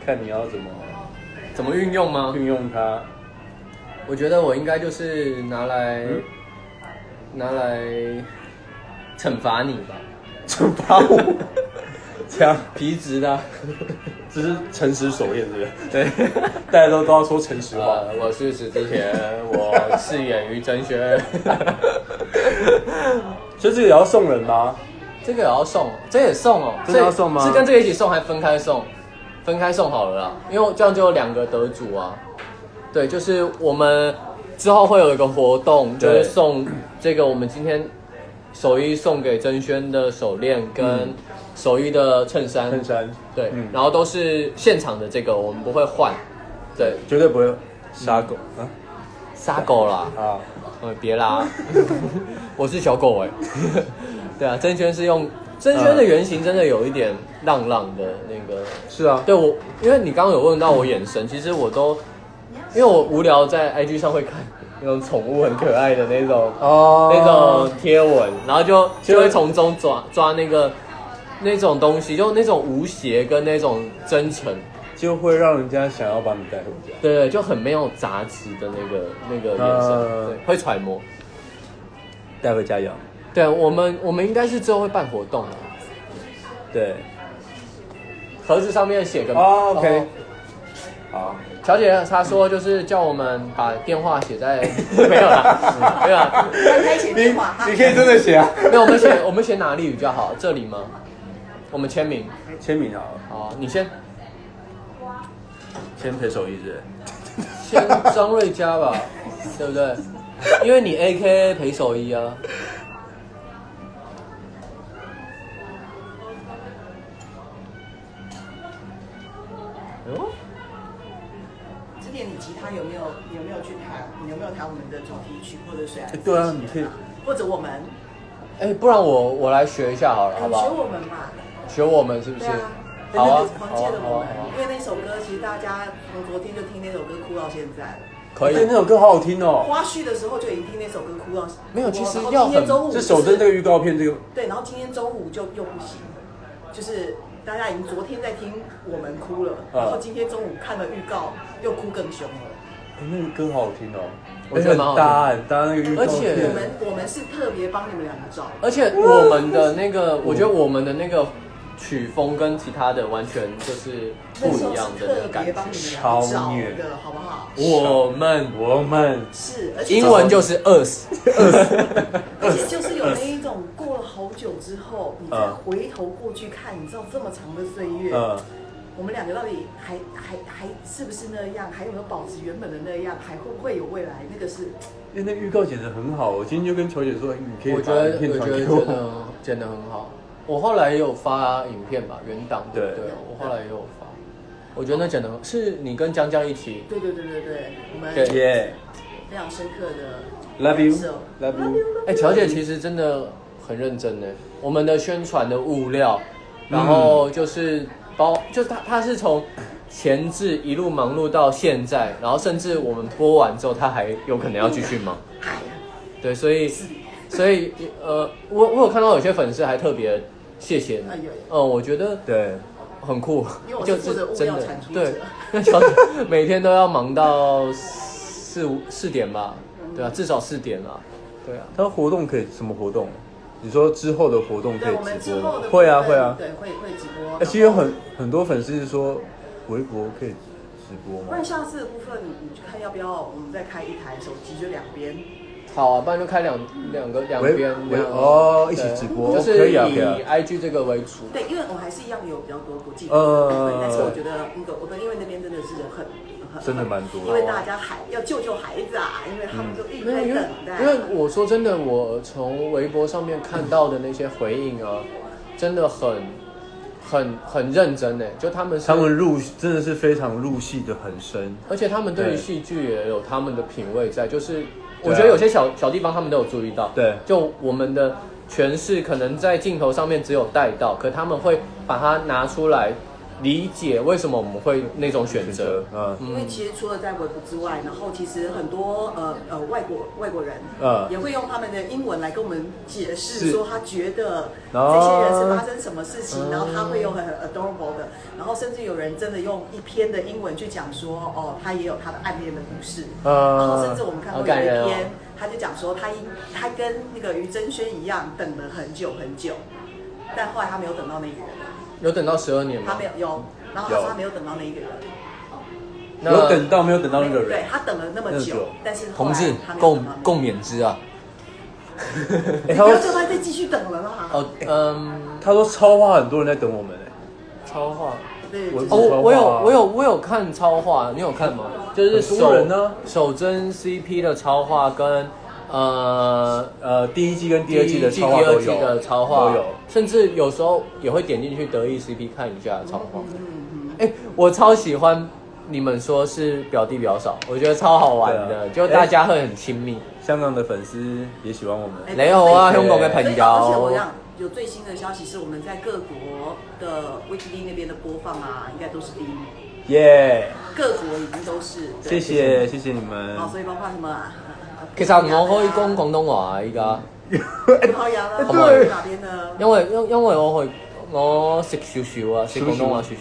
Speaker 1: 看你要怎么
Speaker 2: 运用吗？
Speaker 1: 运用它。
Speaker 2: 我觉得我应该就是拿来惩罚你吧。
Speaker 1: 惩罚我？这样
Speaker 2: 皮质的，
Speaker 1: 这是诚实手链，是不是？
Speaker 2: 对，
Speaker 1: 大家都要说诚实话。
Speaker 2: 我是史之前，我饰演于真轩。
Speaker 1: 所以这个也要送人吗？
Speaker 2: 这个也要送，这也送哦。
Speaker 1: 真的要送吗？
Speaker 2: 是跟这个一起送，还分开送？分开送好了啦，因为这样就有2个得主啊。对，就是我们之后会有一个活动，就是送这个我们今天手艺送给真轩的手链跟手艺的衬衫，对，然后都是现场的这个，我们不会换，对，
Speaker 1: 绝对不会杀狗啊，
Speaker 2: 杀狗啦啊，别啦，我是小狗哎，对啊，真轩是用真轩的原型，真的有一点浪浪的那个，
Speaker 1: 是啊，
Speaker 2: 对我，因为你刚刚有问到我眼神，其实我都，因为我无聊在 IG 上会看那种宠物很可爱的那种那种贴文，然后就会从中抓那种东西，就那种无邪跟那种真诚，
Speaker 1: 就会让人家想要把你带回家。
Speaker 2: 对，就很没有杂质的那个眼神，对，会揣摩，
Speaker 1: 带回家养。
Speaker 2: 对，我们应该是之后会办活动的，
Speaker 1: 对，
Speaker 2: 盒子上面写个
Speaker 1: OK，好。
Speaker 2: 小姐她说就是叫我们把电话写在没有啦，没有啦，
Speaker 3: 可以写电话，
Speaker 1: 你可以真的写啊。
Speaker 2: 没有，我们写哪里比较好？这里吗？我们签名
Speaker 1: 好了。
Speaker 2: 好，你先
Speaker 1: 陪手艺是
Speaker 2: 先张瑞佳吧，对不对？因为你 AKA 陪手艺啊。
Speaker 3: 之前你吉他有没有去弹？你有没有弹我们的主题曲或者水岸？
Speaker 1: 对啊，你可以，
Speaker 3: 或者我们。
Speaker 2: 不然我来学一下好了，好不好？
Speaker 3: 学我们嘛。
Speaker 2: 学我们是不是？
Speaker 3: 对啊。
Speaker 2: 好啊，
Speaker 3: 黄玠的我们，因为那首歌其实大家从昨天就听那首歌哭到现在了。
Speaker 2: 可以，
Speaker 1: 那首歌好好听哦。
Speaker 3: 花絮的时候就已经听那首歌哭到。
Speaker 2: 没有，其实要很。
Speaker 1: 这守贞这个预告片这个。
Speaker 3: 对，然后今天中午就又不行，就是大家已经昨天在听我们哭了，然后今天中午看了预告又哭更凶了。
Speaker 1: 那个歌好好听哦，
Speaker 2: 我觉得蛮好听。
Speaker 1: 搭那个预告片。
Speaker 2: 而且
Speaker 3: 我们是特别帮你们2个找。
Speaker 2: 而且我们的那个，我觉得我们的那个曲风跟其他的完全就是不一样的那个感觉，
Speaker 1: 超虐
Speaker 3: 的，好不好？
Speaker 2: 我们
Speaker 3: 是，
Speaker 2: 英文就是 us，
Speaker 3: 而且就是有那一种过了好久之后，你再回头过去看，你知道这么长的岁月，我们2个到底还是不是那样？还有没有保持原本的那样？还会不会有未来？那个是，
Speaker 1: 因为那预告剪得很好，我今天就跟球姐说，你可以把影片传给
Speaker 2: 我。剪得很好。我后来也有发影片吧，原档对，我后来也有发。我觉得那剪得是你跟江江一起。
Speaker 3: 对，我们非常深刻的
Speaker 1: love you。
Speaker 2: 乔姐其实真的很认真呢。我们的宣传的物料，然后就是他是从前置一路忙碌到现在，然后甚至我们播完之后，他还有可能要继续忙。对，所以我有看到有些粉丝还特别谢谢你，我觉得
Speaker 1: 对
Speaker 3: 很
Speaker 2: 酷，
Speaker 3: 就是真的
Speaker 2: 对，每天都要忙到4点吧，对啊，至少4点啦，对啊。
Speaker 1: 他活动可以什么活动？你说之后的活动可以直播？
Speaker 3: 会
Speaker 1: 啊，
Speaker 3: 对，会直播。
Speaker 1: 其实有很多粉丝是说微博可以直播吗？
Speaker 3: 不然下次的部分你就看要不要我们再开一台手机，就2边。
Speaker 2: 好啊，不然就开两边
Speaker 1: 一起直播，
Speaker 2: 就是以 IG 这个为主。
Speaker 3: 对，因为我还是一样有比较多国际的，但是我觉得我的因为那边真的是
Speaker 1: 真的蛮多，
Speaker 3: 因为大家要救孩子啊，因为他们就一直在等待。
Speaker 2: 因为我说真的，我从微博上面看到的那些回应啊，真的很认真呢，就他们
Speaker 1: 真的是非常入戏的很深，
Speaker 2: 而且他们对于戏剧也有他们的品味在，就是我觉得有些小地方他们都有注意到。
Speaker 1: 对，
Speaker 2: 就我们的诠释可能在镜头上面只有带到，可他们会把它拿出来。理解为什么我们会那种选择，
Speaker 3: 因为其实除了在微博之外，然后其实很多外国人也会用他们的英文来跟我们解释，说他觉得这些人是发生什么事情，然后他会用很 adorable 的，然后甚至有人真的用一篇的英文去讲说，哦，他也有他的暗恋的故事，然后甚至我们看到有一篇，他就讲说他跟那个于真轩一样等了很久很久，但后来他没有等到那个人。
Speaker 2: 有等到12年吗？
Speaker 3: 他没有，然后他说他没有等到那一个人。
Speaker 1: 有等到没有等到那个人？
Speaker 3: 对，他等了那么久，但是
Speaker 2: 同志共勉之啊！
Speaker 3: 你不要叫他再继续等了啦。
Speaker 1: 他说超话很多人在等我们
Speaker 2: 超话，
Speaker 3: 对，
Speaker 2: 我有看超话，你有看吗？就是守贞 CP 的超话跟。
Speaker 1: 第一季跟第二季的超话都有，
Speaker 2: 第二季的超话都有，甚至有时候也会点进去德艺 CP 看一下超话。我超喜欢你们说是表弟表嫂，我觉得超好玩的，就大家会很亲密。
Speaker 1: 香港的粉丝也喜欢我们，
Speaker 2: 你好啊，香港的朋友。
Speaker 3: 而且我想有最新的消息是我们在各国的 Weekly 那边的播放啊，应该都是第1名。
Speaker 1: 耶！各
Speaker 3: 国已经都是。
Speaker 1: 谢谢你们。
Speaker 3: 好，所以包括什么？
Speaker 2: 其實我可以講廣東話依家，
Speaker 3: 可以啊，對，哪邊啊？
Speaker 2: 因為我識少少啊，識廣東話少少，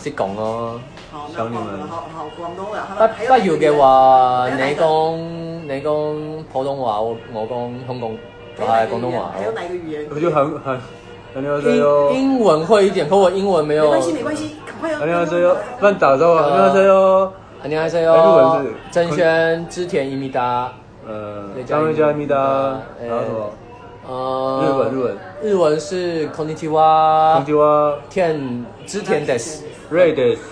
Speaker 2: 識講咯。
Speaker 3: 好，那好，廣東話。
Speaker 2: 不如嘅話，你講普通話，我講香港就係廣東話。
Speaker 3: 還有哪一個語言？
Speaker 1: 我就很
Speaker 2: 英文會一點，可我英文沒有。
Speaker 3: 沒關係，趕快
Speaker 1: 哦。亂打招呼，안녕하세요。
Speaker 2: 안녕하세요。真轩、织田一米达，
Speaker 1: 张瑞佳一米达，然后什么？
Speaker 2: 日文是こんにちは。织田です。
Speaker 1: 瑞です。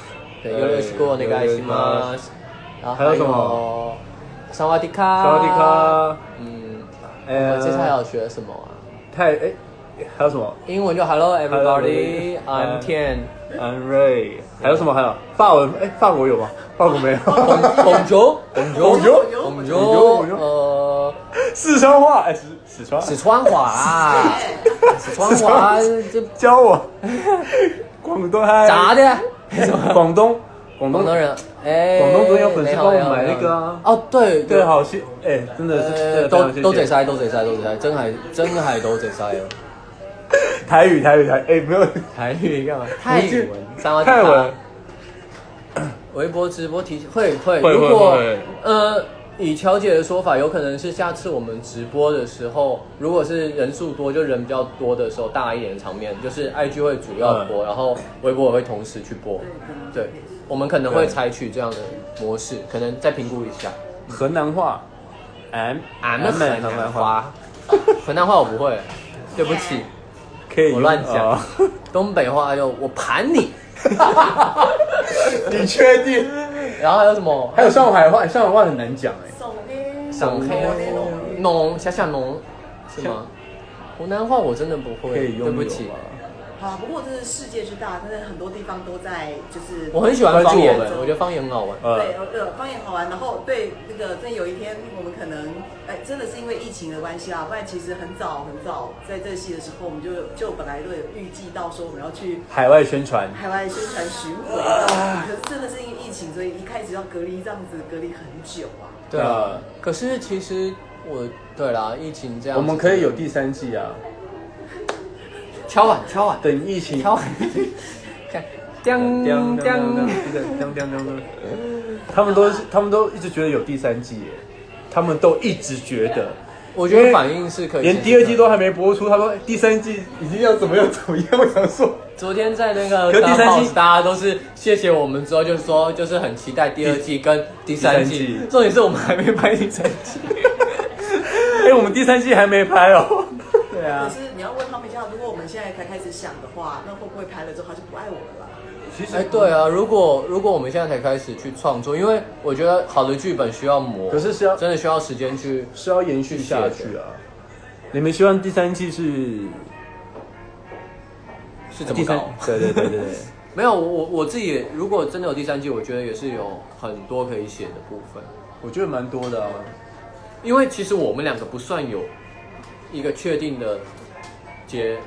Speaker 2: 对，よろしくお願いします。然后
Speaker 1: 还有什么？
Speaker 2: 萨瓦迪卡。
Speaker 1: 萨瓦迪卡。
Speaker 2: 我接下来要学什么啊？
Speaker 1: 还有什么？
Speaker 2: 英文就 Hello everybody, I'm Tian。I'm
Speaker 1: Ray。还有什么？还有法文？法国有吗？法国没有。
Speaker 2: Bonjour。
Speaker 1: 四川话，
Speaker 2: 四川话啊，四川话这
Speaker 1: 教我。广东嗨。
Speaker 2: 咋的？
Speaker 1: 广东人。广东昨天有粉丝帮我买那个啊。
Speaker 2: 哦，对，
Speaker 1: 好谢，真的是
Speaker 2: 都得塞，真係都得塞哦。
Speaker 1: 台语，没有
Speaker 2: 台语干嘛？
Speaker 1: 泰文。
Speaker 2: 微博直播提会，如果以乔姐的说法，有可能是下次我们直播的时候，如果是人数多，就人比较多的时候，大一点的场面，就是 IG 会主要播，然后微博也会同时去播。对，我们可能会采取这样的模式，可能再评估一下。
Speaker 1: 河南话，俺们河南话，
Speaker 2: 河南话我不会，对不起。我乱讲，东北话就我盘你，
Speaker 1: 你确定？
Speaker 2: 然后还有什么？
Speaker 1: 还有上海话，上海话很难讲
Speaker 2: 上海浓，下浓是吗？湖南话我真的不会，对不起。
Speaker 3: 好，不过这是世界之大，但是很多地方都在就是。
Speaker 2: 我很喜欢方言，我觉得方言很好玩。
Speaker 3: 对，方言好玩。然后对那个，真有一天我们可能，真的是因为疫情的关系啊，不然其实很早在这戏的时候，我们就本来都有预计到说我们要去
Speaker 1: 海外宣传
Speaker 3: 巡回，可是真的是因为疫情，所以一开始要隔离这样子隔离很久啊。
Speaker 2: 对啊，可是其实对啦，疫情这样，
Speaker 1: 我们可以有第3季啊。
Speaker 2: 敲碗，
Speaker 1: 等疫情。
Speaker 2: 敲碗，看，叮，
Speaker 1: 他们都一直觉得有第3季耶，他们都一直觉得。
Speaker 2: 我觉得反应是可以，
Speaker 1: 连第2季都还没播出，他说第3季已经要怎么样。我想说，
Speaker 2: 昨天在那个第3季，大家都是谢谢我们之后，就是说就是很期待第2季跟第3季。重点是我们还没拍第3季，
Speaker 1: 我们第3季还没拍哦。
Speaker 3: 对啊。可是你要问他们一下，如果我们现在才开始想的话，那会不会拍了之后他就不爱我们了？
Speaker 1: 其实
Speaker 2: 对啊，如果我们现在才开始去创作，因为我觉得好的剧本需要磨，
Speaker 1: 可是真
Speaker 2: 的需要时间去，
Speaker 1: 是要延续下去啊。你们希望第3季是
Speaker 2: 怎么搞？
Speaker 1: 对。
Speaker 2: 没有，我自己如果真的有第3季，我觉得也是有很多可以写的部分。
Speaker 1: 我觉得蛮多的啊。
Speaker 2: 因为其实我们两个不算有一个确定的结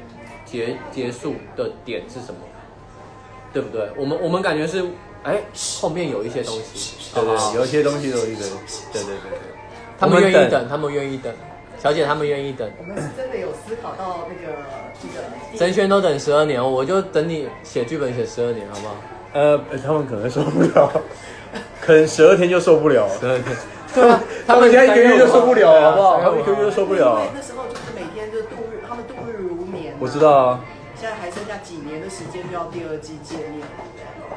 Speaker 2: 束的点是什么，对不对？我们感觉是，后面有一些东西，
Speaker 1: 对，有一些东西都有一个，对。
Speaker 2: 他们愿意等，他们愿意等，小姐他们愿意等。
Speaker 3: 我们是真的有思考到那个
Speaker 2: 甄轩都等12年，我就等你写剧本写12年，好不好？
Speaker 1: 他们可能受不了，可能12天就受不了。
Speaker 2: 12天，对啊，
Speaker 1: 他们现在1个月就受不了，好不好？他们1个月就受不了。
Speaker 3: 因为那时候就是每天就度日，他们度日如年。
Speaker 1: 我知道啊。
Speaker 3: 现在还剩下几年的时间就要第2季见面。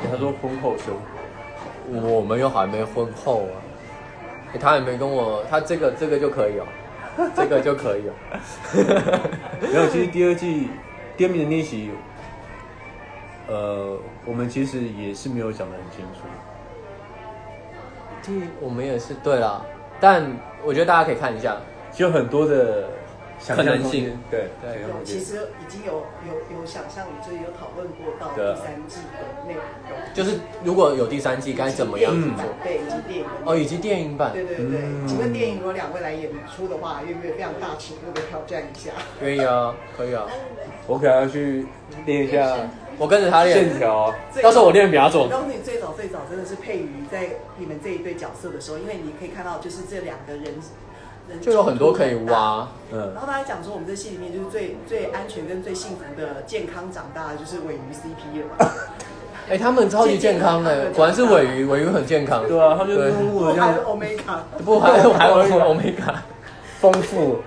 Speaker 1: 他说婚后休，
Speaker 2: 我们又还没婚后啊。他也没跟我，他这个就可以哦，这个就可以哦。
Speaker 1: 没有，其实第2季第2名的练习，我们其实也是没有讲得很清楚。
Speaker 2: 我们也是对啦，但我觉得大家可以看一下，
Speaker 1: 就有很多的
Speaker 2: 可能性，
Speaker 1: 对。
Speaker 3: 其实已经有想象，就是有讨论过到第3季的内容，
Speaker 2: 就是如果有第3季该怎么样去做？
Speaker 3: 对，以及电影
Speaker 2: 以及电影版。
Speaker 3: 对。请问电影如果2位来演出的话，愿不愿意非常大尺度的挑战一下？
Speaker 2: 愿意啊，可以啊。
Speaker 1: 我可能要去练一下，
Speaker 2: 我跟着他练
Speaker 1: 线条。
Speaker 2: 到时候我练比他重。
Speaker 3: 我告诉你，最早真的是佩瑜在你们这一对角色的时候，因为你可以看到，就是这2个人
Speaker 2: 就有很多可以挖。
Speaker 3: 然后大家讲说，我们这戏里面就是最安全跟最幸福的健康长大的就是尾鱼 CP 了。
Speaker 2: 他们超级健康的，果然是尾鱼很健康。
Speaker 1: 对啊，他们就是
Speaker 3: 还有 Omega，
Speaker 2: 不还有 Omega，
Speaker 1: 丰富。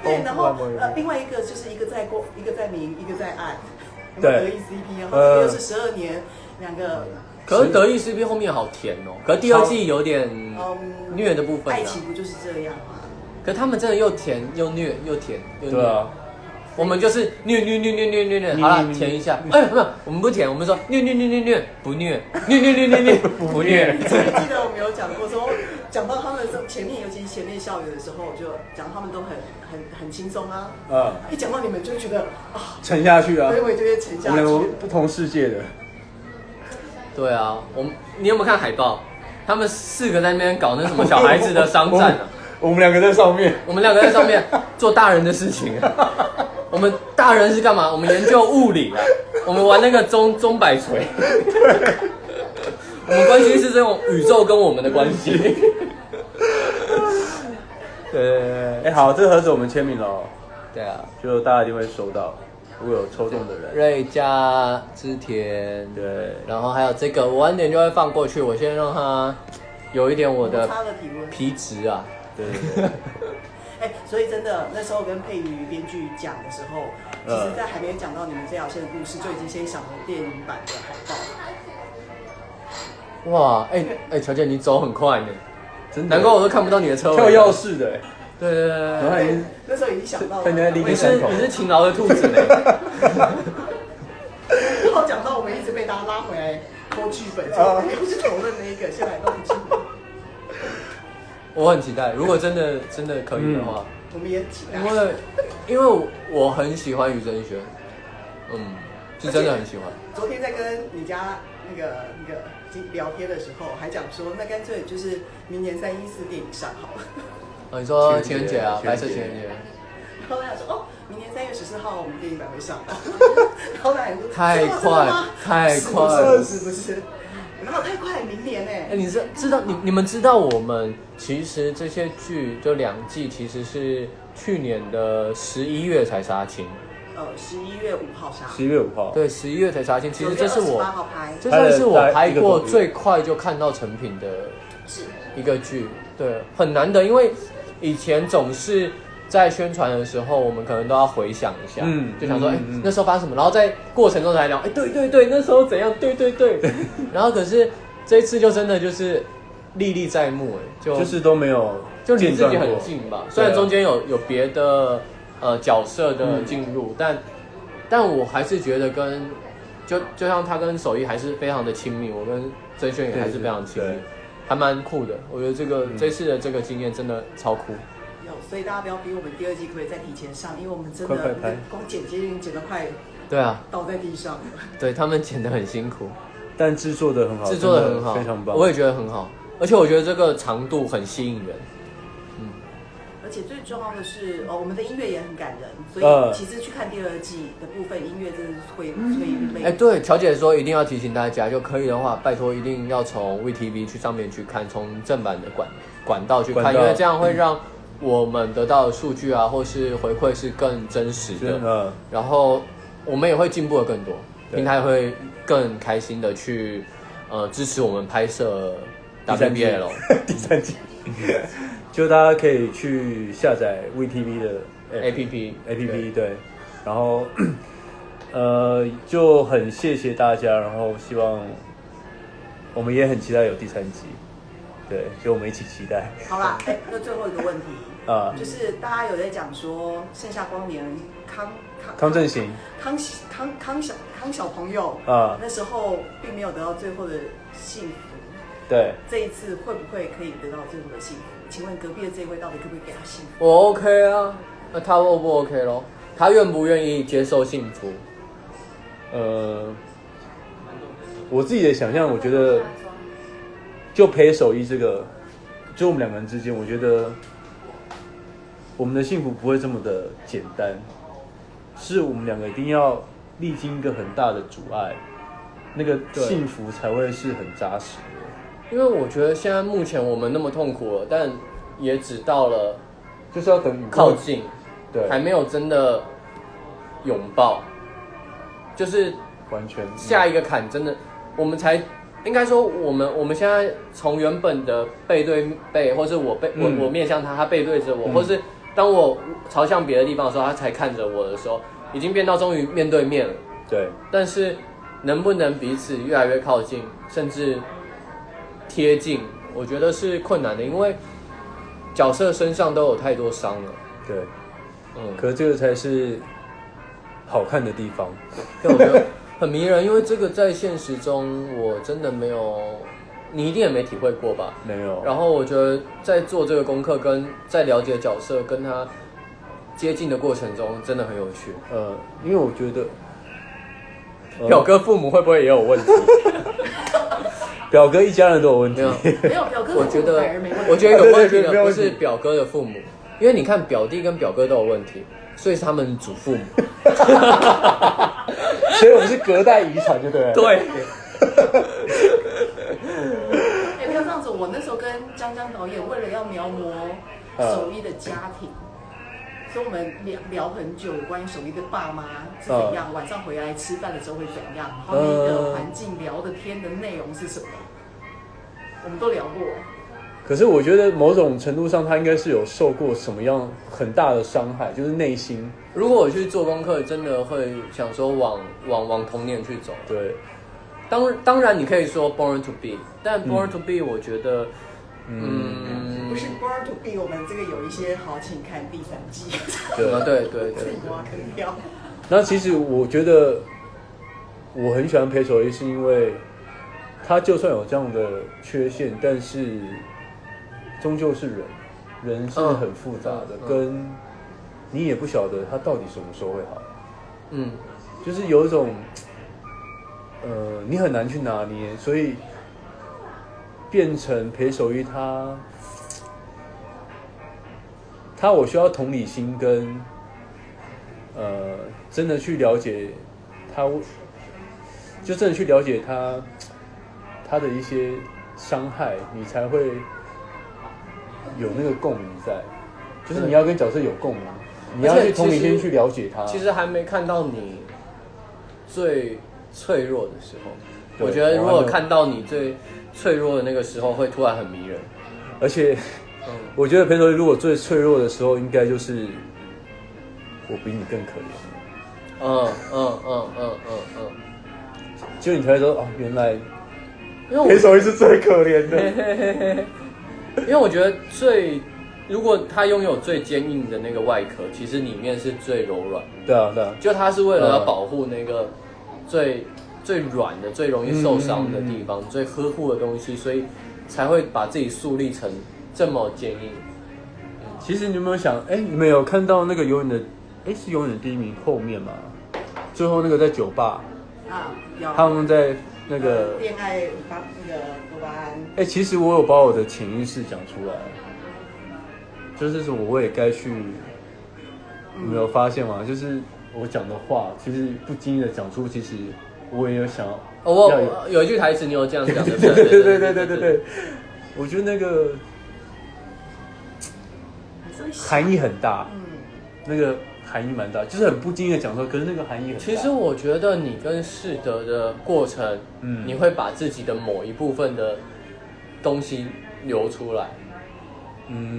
Speaker 3: 对，然后另外一个就是一个在明，一个在暗，
Speaker 1: 对，
Speaker 3: 德意 CP， 然后这个又是12年2个。
Speaker 2: 可是德意 CP 后面好甜哦，可是第2季有点虐的部分。
Speaker 3: 爱情不就是这样吗？
Speaker 2: 可他们真的又甜又虐，又甜又虐。
Speaker 1: 对啊，
Speaker 2: 我们就是虐，好了，甜一下。没有，我们不甜，我们说虐，不虐，虐，不虐。
Speaker 3: 记得我们有讲过说，讲到他们前面，尤其是前面校园的时候，就讲他们都很轻松啊。一讲到你们就觉得
Speaker 1: 沉下去啊。
Speaker 3: 对，我就会沉下去。
Speaker 1: 我们不同世界的。
Speaker 2: 对啊，你有没有看海报？他们4个在那边搞那什么小孩子的商战啊。
Speaker 1: 我们2个在上面，
Speaker 2: 我们2个在上面做大人的事情。我们大人是干嘛？我们研究物理啊，我们玩那个钟摆锤。我们关系是这种宇宙跟我们的关系。
Speaker 1: 对，好，这盒子我们签名了。
Speaker 2: 对啊，
Speaker 1: 就大家一定会收到，如果有抽中的人。
Speaker 2: 瑞佳、织田，对，然后还有这个，我晚点就会放过去，我先让他有一点我的皮质啊。对。
Speaker 3: 所以真的那时候跟佩瑜编剧讲的时候，其实在还没有讲到你们这条线的故事，就已经先想了电影版的海
Speaker 2: 报。哇，乔姐你走很快呢，真的，难怪我都看不到你的车尾。
Speaker 1: 跳跃式的，
Speaker 2: 对。
Speaker 3: 然后那时候已经想到了，
Speaker 2: 你是勤劳的兔子呢。
Speaker 3: 然后讲到我们一直被大家拉回来抠剧本，不是讨论那一个，先来到剧本。
Speaker 2: 我很期待，如果真的可以的话，
Speaker 3: 我们也期待。
Speaker 2: 因为我很喜欢于真轩，是真的很喜欢。
Speaker 3: 昨天在跟你家那个聊天的时候，还讲说，那干脆就是明年314电影上好了。
Speaker 2: 你说情人节啊，白色情人节。
Speaker 3: 然后他说明年3月14号我们电影版会上。然后他说
Speaker 2: 太快
Speaker 3: 了，是不是？然后太快，明年呢？
Speaker 2: 你知道你们知道我们其实这些剧就2季其实是去年的11月才杀青。
Speaker 3: 11月5号杀。
Speaker 1: 11月5号。
Speaker 2: 对，11月才杀青。其实这是我
Speaker 3: 这
Speaker 2: 算是我拍过最快就看到成品的一个剧。对，很难得，因为以前总是在宣传的时候，我们可能都要回想一下，就想说，那时候发生什么，然后在过程中才聊，对，那时候怎样，对，然后可是这一次就真的就是历历在目，
Speaker 1: 就是都没有，
Speaker 2: 就离自己很近吧。虽然中间有别的角色的进入，但我还是觉得就像他跟守一还是非常的亲密，我跟曾轩也还是非常亲密，还蛮酷的。我觉得这次的这个经验真的超酷。
Speaker 3: 所以大家不要逼我们第2季可不可以再提前上，因为我们真的光剪接已经剪得快，
Speaker 2: 对啊，
Speaker 3: 倒在地上了。
Speaker 2: 对，他们剪得很辛苦，
Speaker 1: 但制作的很好，
Speaker 2: 非常棒，我也觉得很好，而且我觉得这个长度很吸引人。
Speaker 3: 而且最重要的是，我们的音乐也很感人，所以其实去看第2季的部分，音乐真的是会累。
Speaker 2: 对，乔姐说一定要提醒大家，就可以的话，拜托一定要从 VTV 去上面去看，从正版的管道去看，因为这样会让我们得到的数据啊，或是回馈是更真实的，然后我们也会进步的更多，平台会更开心的去支持我们拍摄 WBL
Speaker 1: 第3季。就大家可以去下载 VTV 的 APP 对，然后就很谢谢大家，然后希望我们也很期待有第3季，对，就我们一起期待。
Speaker 3: 好啦，那最后一个问题就是大家有在讲说盛夏光年
Speaker 1: 康正行
Speaker 3: 康小朋友那时候并没有得到最后的幸福，
Speaker 1: 对，
Speaker 3: 这一次会不会可以得到最后的幸福？请问隔壁的这一位到底可不可以给他幸福？
Speaker 2: 我 OK 啊，那他 O 不 OK 咯？他愿不愿意接受幸福？
Speaker 1: 我自己的想象，我觉得就陪手艺这个，就我们2个人之间，我觉得我们的幸福不会这么的简单，是我们2个一定要历经一个很大的阻碍，那个幸福才会是很扎实的。
Speaker 2: 因为我觉得现在目前我们那么痛苦了，但也只到了
Speaker 1: 就是要等
Speaker 2: 靠近，
Speaker 1: 对，
Speaker 2: 还没有真的拥抱，就是
Speaker 1: 完全
Speaker 2: 下一个坎真的，我们才应该说我们现在从原本的背对背，或是我面向他，他背对着我，或是当我朝向别的地方的时候，他才看着我的时候，已经变到终于面对面了。
Speaker 1: 对，
Speaker 2: 但是能不能彼此越来越靠近，甚至贴近，我觉得是困难的，因为角色身上都有太多伤了。
Speaker 1: 对，可是这个才是好看的地方。
Speaker 2: 对，我觉得很迷人，因为这个在现实中我真的没有，你一定也没体会过吧？
Speaker 1: 没有。
Speaker 2: 然后我觉得在做这个功课，跟在了解角色跟他接近的过程中，真的很有趣。
Speaker 1: 因为我觉得
Speaker 2: 表哥父母会不会也有问题？
Speaker 1: 表哥一家人都有问题。
Speaker 3: 没有表哥父母反而没问题。
Speaker 2: 我觉得有问题的不是表哥的父母，因为你看表弟跟表哥都有问题，所以是他们祖父母。
Speaker 1: 所以我们是隔代遗传，就对了。
Speaker 2: 对。
Speaker 3: 不要这样子，我那时候跟江导演为了要描摹手艺的家庭，所以我们聊很久有关于手艺的爸妈是怎样，晚上回来吃饭的时候会怎样，他们一个环境聊的天的内容是什么，我们都聊过。
Speaker 1: 可是我觉得某种程度上，他应该是有受过什么样很大的伤害，就是内心。
Speaker 2: 如果我去做功课，真的会想说往童年去走。
Speaker 1: 对，
Speaker 2: 当然你可以说 Born to Be， 但 Born to Be 我觉得，
Speaker 3: 不是 Born to Be， 我们这个有一些好，请看第3季。
Speaker 2: 对，
Speaker 3: 自己挖坑掉。
Speaker 1: 那其实我觉得我很喜欢裴守一，是因为他就算有这样的缺陷，但是终究是人是很复杂的，跟你也不晓得他到底什么时候会好。就是有一种你很难去拿捏，所以变成裴守一他我需要同理心跟真的去了解他，就真的去了解他的一些伤害，你才会有那个共鸣在，就是你要跟角色有共鸣，你要去同理心去了解他。
Speaker 2: 其实还没看到你最脆弱的时候，我觉得如果看到你最脆弱的那个时候，会突然很迷人。
Speaker 1: 而且，我觉得裴守一如果最脆弱的时候，应该就是我比你更可怜。就你才会说原来，裴守一是最可怜的。
Speaker 2: 因为我觉得如果他拥有最坚硬的那个外壳，其实里面是最柔软。
Speaker 1: 对啊。
Speaker 2: 就他是为了要保护那个最软的、最容易受伤的地方、最呵护的东西，所以才会把自己树立成这么坚硬。
Speaker 1: 其实你有没有想，你们有看到那个永远的，是永远第一名后面吗？最后那个在酒吧
Speaker 3: 有
Speaker 1: 他们在那个
Speaker 3: 恋爱那个多巴胺。
Speaker 1: 其实我有把我的潜意识讲出来。就是说我也该去，有没有发现吗？就是我讲的话，其实不经意的讲出，其实我也有想要。
Speaker 2: 我有一句台词，你有这样讲的。
Speaker 1: 对，我觉得那个含义很大，那个含义蛮大，就是很不经意的讲出，可是那个含义很大。
Speaker 2: 其实我觉得你跟世德的过程，你会把自己的某一部分的东西流出来，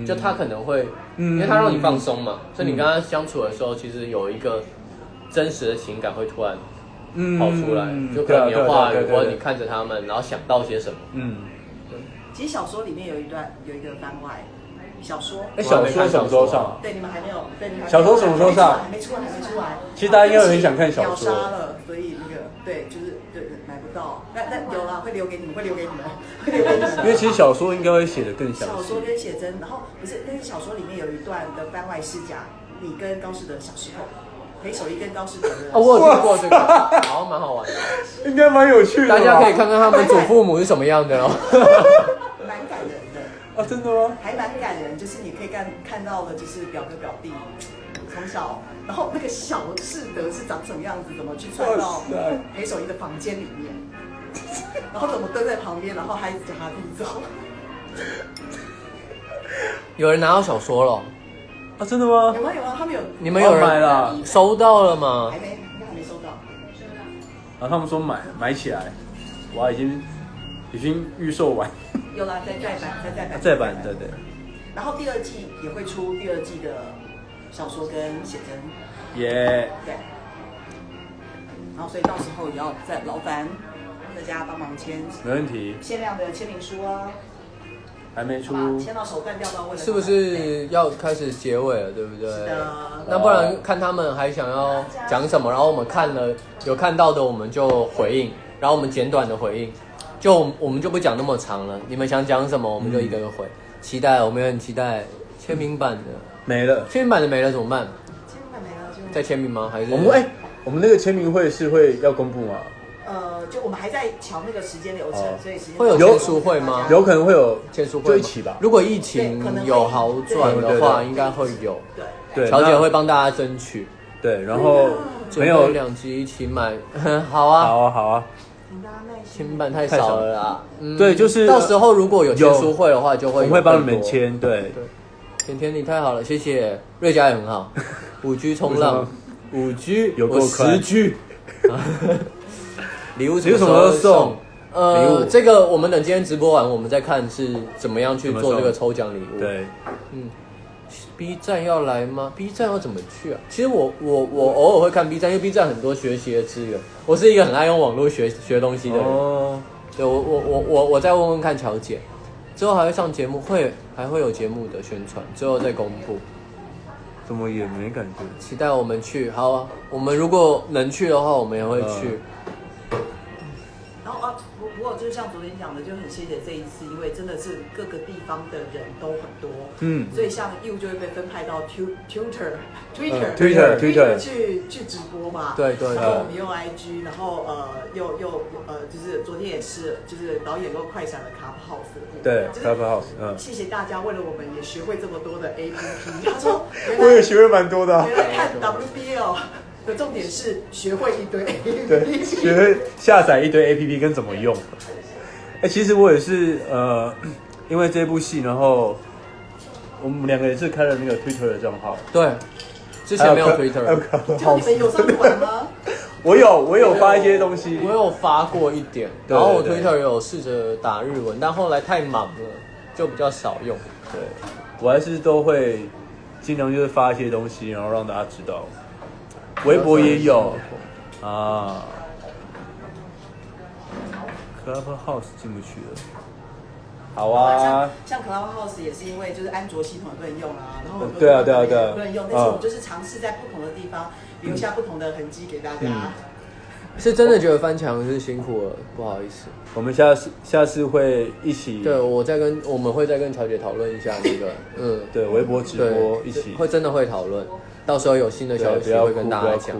Speaker 2: 就他可能会，因为他让你放松嘛，所以你跟他相处的时候，其实有一个真实的情感会突然跑出来，就可能你的话语，或者你看着他们，然后想到些什么。
Speaker 3: 其实小说里面有一个番外。小说
Speaker 1: 上，
Speaker 3: 对，你们还没有，对，你们
Speaker 1: 小说什么时候上？
Speaker 3: 还没出来。
Speaker 1: 其实大家应该很想看小说。
Speaker 3: 秒杀了，所以那个对，就是对买不到。但有啦，会留给你们。因
Speaker 1: 为其实小说应该会写得更详细。
Speaker 3: 小说跟写真，然后不是，但是小说里面有一段的番外是讲你跟高士德小时候，裴守一跟高士德的。
Speaker 2: 我有听过这个，好像蛮好玩的，
Speaker 1: 应该蛮有趣的。
Speaker 2: 大家可以看看他们祖父母是什么样的哦。
Speaker 3: 蛮感人的。
Speaker 1: 真的吗？
Speaker 3: 还蛮感人，就是你可以看到的，就是表哥表弟从小，然后那个小士德是长什么样子，怎么去窜到裴守一的房间里面，然后怎么蹲在旁边，然后还一直叫他弟走。
Speaker 2: 有人拿到小说了
Speaker 1: 真的吗？
Speaker 3: 有吗？他们有，
Speaker 2: 你们有人
Speaker 1: 买了，
Speaker 2: 收到了吗？
Speaker 3: 还没收到。
Speaker 1: 然后他们说买起来，哇，已经预售完。
Speaker 3: 有啦，再版，
Speaker 1: 对。
Speaker 3: 然后第二季也会出第二季的小说跟写真。
Speaker 1: 耶。
Speaker 3: 对。然后所以到时候也要再劳烦大家帮忙签。
Speaker 1: 没问题。
Speaker 3: 限量的签名书啊。
Speaker 1: 还没出。
Speaker 3: 签到手断掉到位了。
Speaker 2: 是不是要开始结尾了？对不对？
Speaker 3: 是的。
Speaker 2: 那不然看他们还想要讲什么，然后我们有看到的我们就回应，然后我们简短的回应。就我们就不讲那么长了，你们想讲什么，我们就一个个回。期待，我们也很期待签名版的
Speaker 1: 没了，
Speaker 2: 签名版的没了怎么办？
Speaker 3: 签名版没了就
Speaker 2: 再签名吗？还是
Speaker 1: 我们那个签名会是会要公布吗？
Speaker 3: 就我们还在瞧那个时间流程，所以
Speaker 2: 会有签书会吗？
Speaker 1: 有可能会有
Speaker 2: 签书会，
Speaker 1: 就一起吧。
Speaker 2: 如果疫情有好转的话，应该会有。对，乔姐会帮大家争取。
Speaker 1: 对，然后没有
Speaker 2: 2集一起买，好啊。签名版太少了啦，
Speaker 1: 对，就是
Speaker 2: 到时候如果有签书会的话，就会
Speaker 1: 我们会帮你们签，对。
Speaker 2: 甜甜你太好了，谢谢。瑞佳也很好，5G 冲浪，5G
Speaker 1: 有够快
Speaker 2: 10G， 礼物
Speaker 1: 什么时候送？礼物
Speaker 2: 这个我们等今天直播完，我们再看是怎么样去做这个抽奖礼物。
Speaker 1: 对
Speaker 2: ，B 站要来吗 ？B 站要怎么去啊？其实我偶尔会看 B 站，因为 B 站很多学习的资源。我是一个很爱用网络学东西的人。对，我再问问看乔姐，之后还会上节目，还会有节目的宣传，之后再公布。
Speaker 1: 怎么也没感觉？
Speaker 2: 期待我们去，好啊！我们如果能去的话，我们也会去。
Speaker 3: 然后不过就像昨天讲的，就很谢谢这一次，因为真的是各个地方的人都很多，所以像 You 就会被分派到 Twitter 去直播嘛，
Speaker 2: 对，
Speaker 3: 然后我们用 IG， 然后又就是昨天也是，就是导演又快闪了 Clubhouse 的部分，
Speaker 1: 对 Clubhouse，
Speaker 3: 谢谢大家为了我们也学会这么多的 APP， 他说
Speaker 1: 我也学会蛮多的，
Speaker 3: 原来看 WBL。的重点是学会一堆 APP，
Speaker 1: 对，学会下载一堆 APP 跟怎么用。其实我也是因为这部戏，然后我们两个也是开了那个 Twitter 的账号。
Speaker 2: 对，之前没有 Twitter。
Speaker 3: 就你们有上玩吗？
Speaker 1: 我有发一些东西，
Speaker 2: 我有发过一点，然后我 Twitter 也有试着打日文，但后来太忙了，就比较少用。
Speaker 1: 对，我还是都会尽量就是发一些东西，然后让大家知道。微博也有啊 ，Clubhouse 进不去了。好啊，
Speaker 3: 像 Clubhouse 也是因为就是安卓系统不能用啊，然后
Speaker 1: 对啊
Speaker 3: 不能用，但是我们就是尝试在不同的地方留下不同的痕迹给大家。
Speaker 2: 是真的觉得翻墙是辛苦了，不好意思。
Speaker 1: 我们下次会一起，
Speaker 2: 对，我们会再跟乔姐讨论一下那个，
Speaker 1: 对，微博直播一起，
Speaker 2: 真的会讨论。到时候有新的消息会跟大家讲。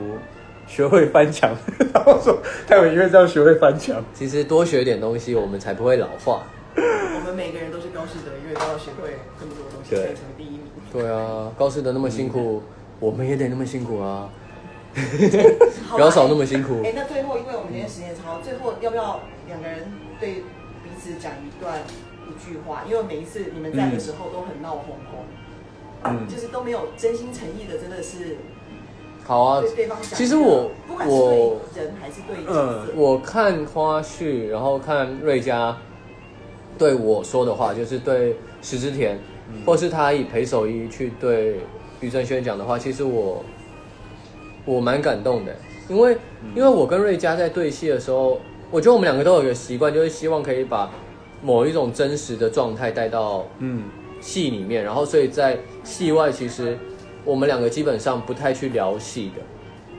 Speaker 1: 学会翻墙，然后说太伟因为这样学会翻墙。
Speaker 2: 其实多学点东西，我们才不会老化。
Speaker 3: 我们每个人都是高士德，因为都要学会这么多东西才成为第一名。
Speaker 2: 对啊，高士德那么辛苦，我们也得那么辛苦啊。不要少那么辛苦。
Speaker 3: 那最后，因为我们今天时间超，最后要不要两个人对彼此讲一句话？因为每一次你们在的时候都很闹哄哄，就是都没有真心诚意的，真的是。
Speaker 2: 好啊，
Speaker 3: 对方讲。
Speaker 2: 其实我
Speaker 3: 不管是对人还是对
Speaker 2: 我看花絮，然后看瑞佳对我说的话，就是对石之田，或是他以裴守一去对于正轩讲的话，其实我蛮感动的，因为我跟瑞佳在对戏的时候，我觉得我们两个都有一个习惯，就是希望可以把某一种真实的状态带到戏里面，然后所以在戏外其实我们两个基本上不太去聊戏的，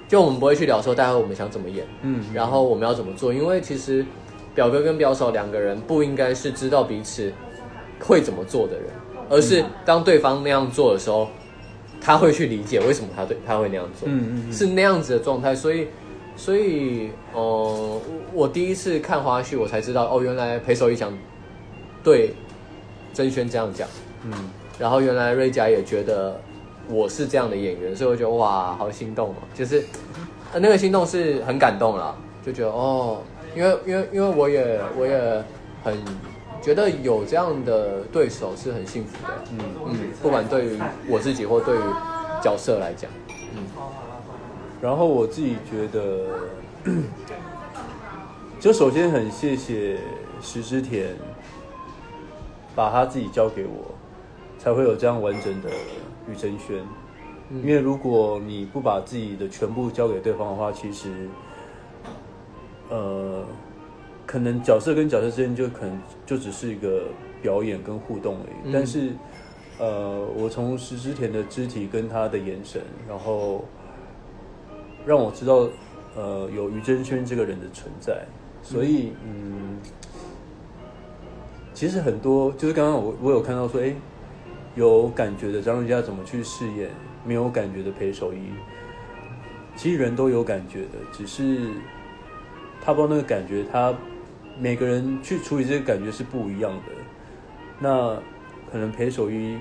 Speaker 2: 就我们不会去聊说待会我们想怎么演，然后我们要怎么做，因为其实表哥跟表嫂两个人不应该是知道彼此会怎么做的人，而是当对方那样做的时候，他会去理解为什么他会那样做，是那样子的状态，所以我第一次看花絮，我才知道原来裴守一想对真轩这样讲，然后原来瑞佳也觉得我是这样的演员，所以我觉得哇，好心动哦，就是那个心动是很感动啦，就觉得因为我也很觉得有这样的对手是很幸福的，不管对于我自己或对于角色来讲，
Speaker 1: 然后我自己觉得，就首先很谢谢石之田，把他自己交给我，才会有这样完整的于真轩。因为如果你不把自己的全部交给对方的话，其实，可能角色跟角色之间可能就只是一个表演跟互动而已。但是，我从石之田的肢体跟他的眼神，然后让我知道，有于真轩这个人的存在。所以，其实很多就是刚刚我有看到说，有感觉的张瑞佳怎么去饰演没有感觉的裴守一，其实人都有感觉的，只是他不知道那个感觉，他每个人去处理这个感觉是不一样的。那可能裴守一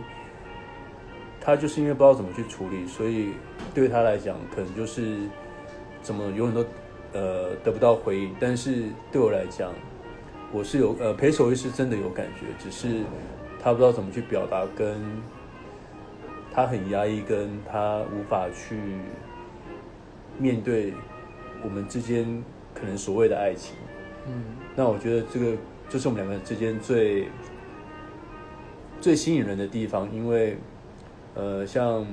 Speaker 1: 他就是因为不知道怎么去处理，所以对他来讲可能就是怎么永远都得不到回应。但是对我来讲，我是有裴守一是真的有感觉，只是他不知道怎么去表达，跟他很压抑，跟他无法去面对我们之间可能所谓的爱情。那我觉得这个就是我们两个人之间最吸引人的地方，因为像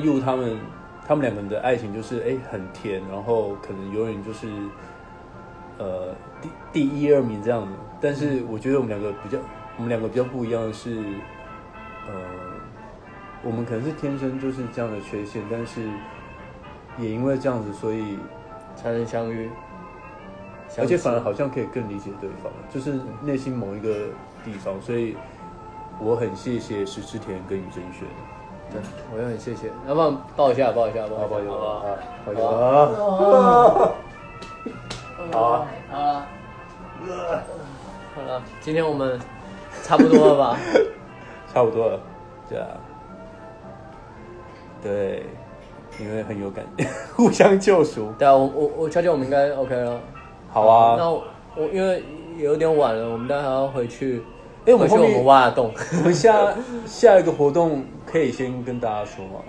Speaker 1: You 他们两个人的爱情就是很甜，然后可能永远就是第一二名这样的。但是我觉得我们两个比较不一样的是，我们可能是天生就是这样的缺陷，但是也因为这样子，所以
Speaker 2: 才能相遇，
Speaker 1: 而且反而好像可以更理解对方，就是内心某一个地方。所以我很谢谢石之田跟于真轩。
Speaker 2: 对，我也很谢谢。要不然抱一下，抱一下，
Speaker 1: 好吧，
Speaker 2: 好了，今天我们差不多了吧？
Speaker 1: 差不多了，对啊，对，因为很有感觉，互相救赎。
Speaker 2: 对啊，我悄悄我们应该 OK 了。
Speaker 1: 好啊，
Speaker 2: 那我因为有点晚了，我们待会还要回去。我们挖的洞。
Speaker 1: 我们下一个活动可以先跟大家说吗？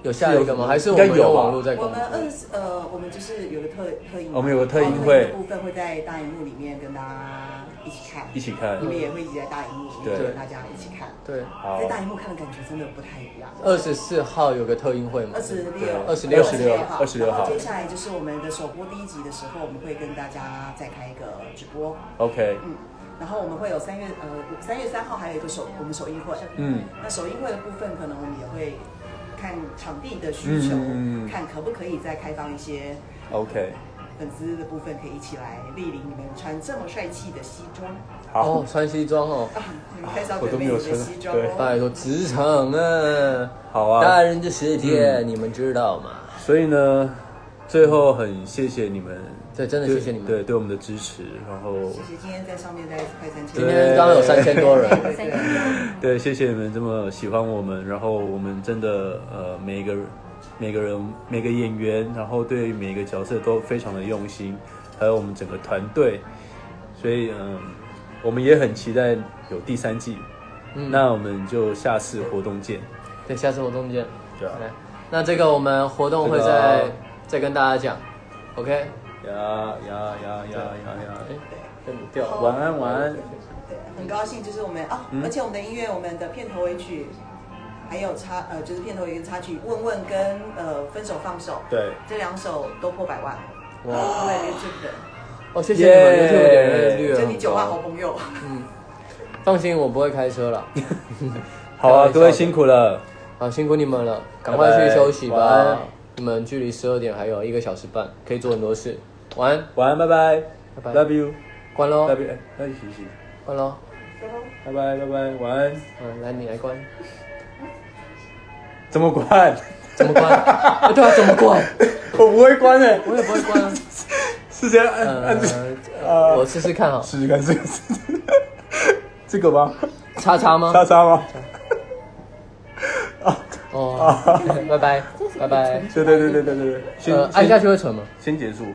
Speaker 2: 有下一个吗？还是我们用网络在公布？
Speaker 3: 我们就是有个特映，
Speaker 1: 我们有个特映会
Speaker 3: 部分会在大荧幕里面跟大家一起看，你们也会一起在大荧幕里面跟大家一起看。
Speaker 2: 对，
Speaker 3: 在大荧幕看的感觉真的不太一样。
Speaker 2: 24号有个特映会吗
Speaker 1: ？26号。
Speaker 3: 接下来就是我们的首播第1集的时候，我们会跟大家再开一个直播。
Speaker 1: OK。
Speaker 3: 然后我们会有3月3号还有一个我们首映会。那首映会的部分，可能我们也会看场地的需求，看可不可以再开放一些
Speaker 1: OK
Speaker 3: 粉丝的部分，可以一起来莅临你们穿这么帅气的西装。
Speaker 2: 好，穿西装哦。
Speaker 3: 你们开始要准备你们的西装哦。
Speaker 2: 拜托，职场啊，
Speaker 1: 好啊，
Speaker 2: 大人的世界，你们知道吗？
Speaker 1: 所以呢，最后很谢谢你们，
Speaker 2: 对，真的谢谢你们，
Speaker 1: 对我们的支持，然后
Speaker 3: 谢谢今天在上面大概快3000，
Speaker 2: 今天刚刚有3000多人，
Speaker 1: 对，谢谢你们这么喜欢我们，然后我们真的每个人每个演员，然后对每个角色都非常的用心，还有我们整个团队，所以我们也很期待有第3季，那我们就下次活动见。
Speaker 2: 对，下次活动见。
Speaker 1: 对啊，
Speaker 2: 那这个我们活动会再跟大家讲 ，OK？
Speaker 1: 呀，
Speaker 2: 掉，
Speaker 1: 晚安。
Speaker 3: 对，很高兴，就是我们而且我们的音乐，我们的片头尾曲，还有就是片头尾跟插曲，问问跟分手放手，
Speaker 1: 对，
Speaker 3: 这2首都破100万，
Speaker 2: 哇，
Speaker 3: 对 YouTube 的，
Speaker 2: 哦，谢谢你们 YouTube 点阅率，
Speaker 3: 就你9万好朋友，
Speaker 2: 放心，我不会开车了。
Speaker 1: 好啊，各位辛苦了，
Speaker 2: 好，辛苦你们了，赶快去休息吧。你们距离12点还有1个小时半，可以做很多事。晚安，
Speaker 1: 拜拜，Love you，
Speaker 2: 关咯
Speaker 1: ，Love you，洗，
Speaker 2: 关咯，
Speaker 1: 拜拜，晚安。
Speaker 2: 来你来关，
Speaker 1: 怎么关？
Speaker 2: 对啊，怎么关？
Speaker 1: 我不会关诶，
Speaker 2: 我也不会关啊。
Speaker 1: 是这样按
Speaker 2: 我试试看哈，
Speaker 1: 试试看这个吗？
Speaker 2: 叉吗？
Speaker 1: 叉吗？
Speaker 2: 哦，拜拜。
Speaker 1: 对，
Speaker 2: 按下去会存吗？
Speaker 1: 先结束。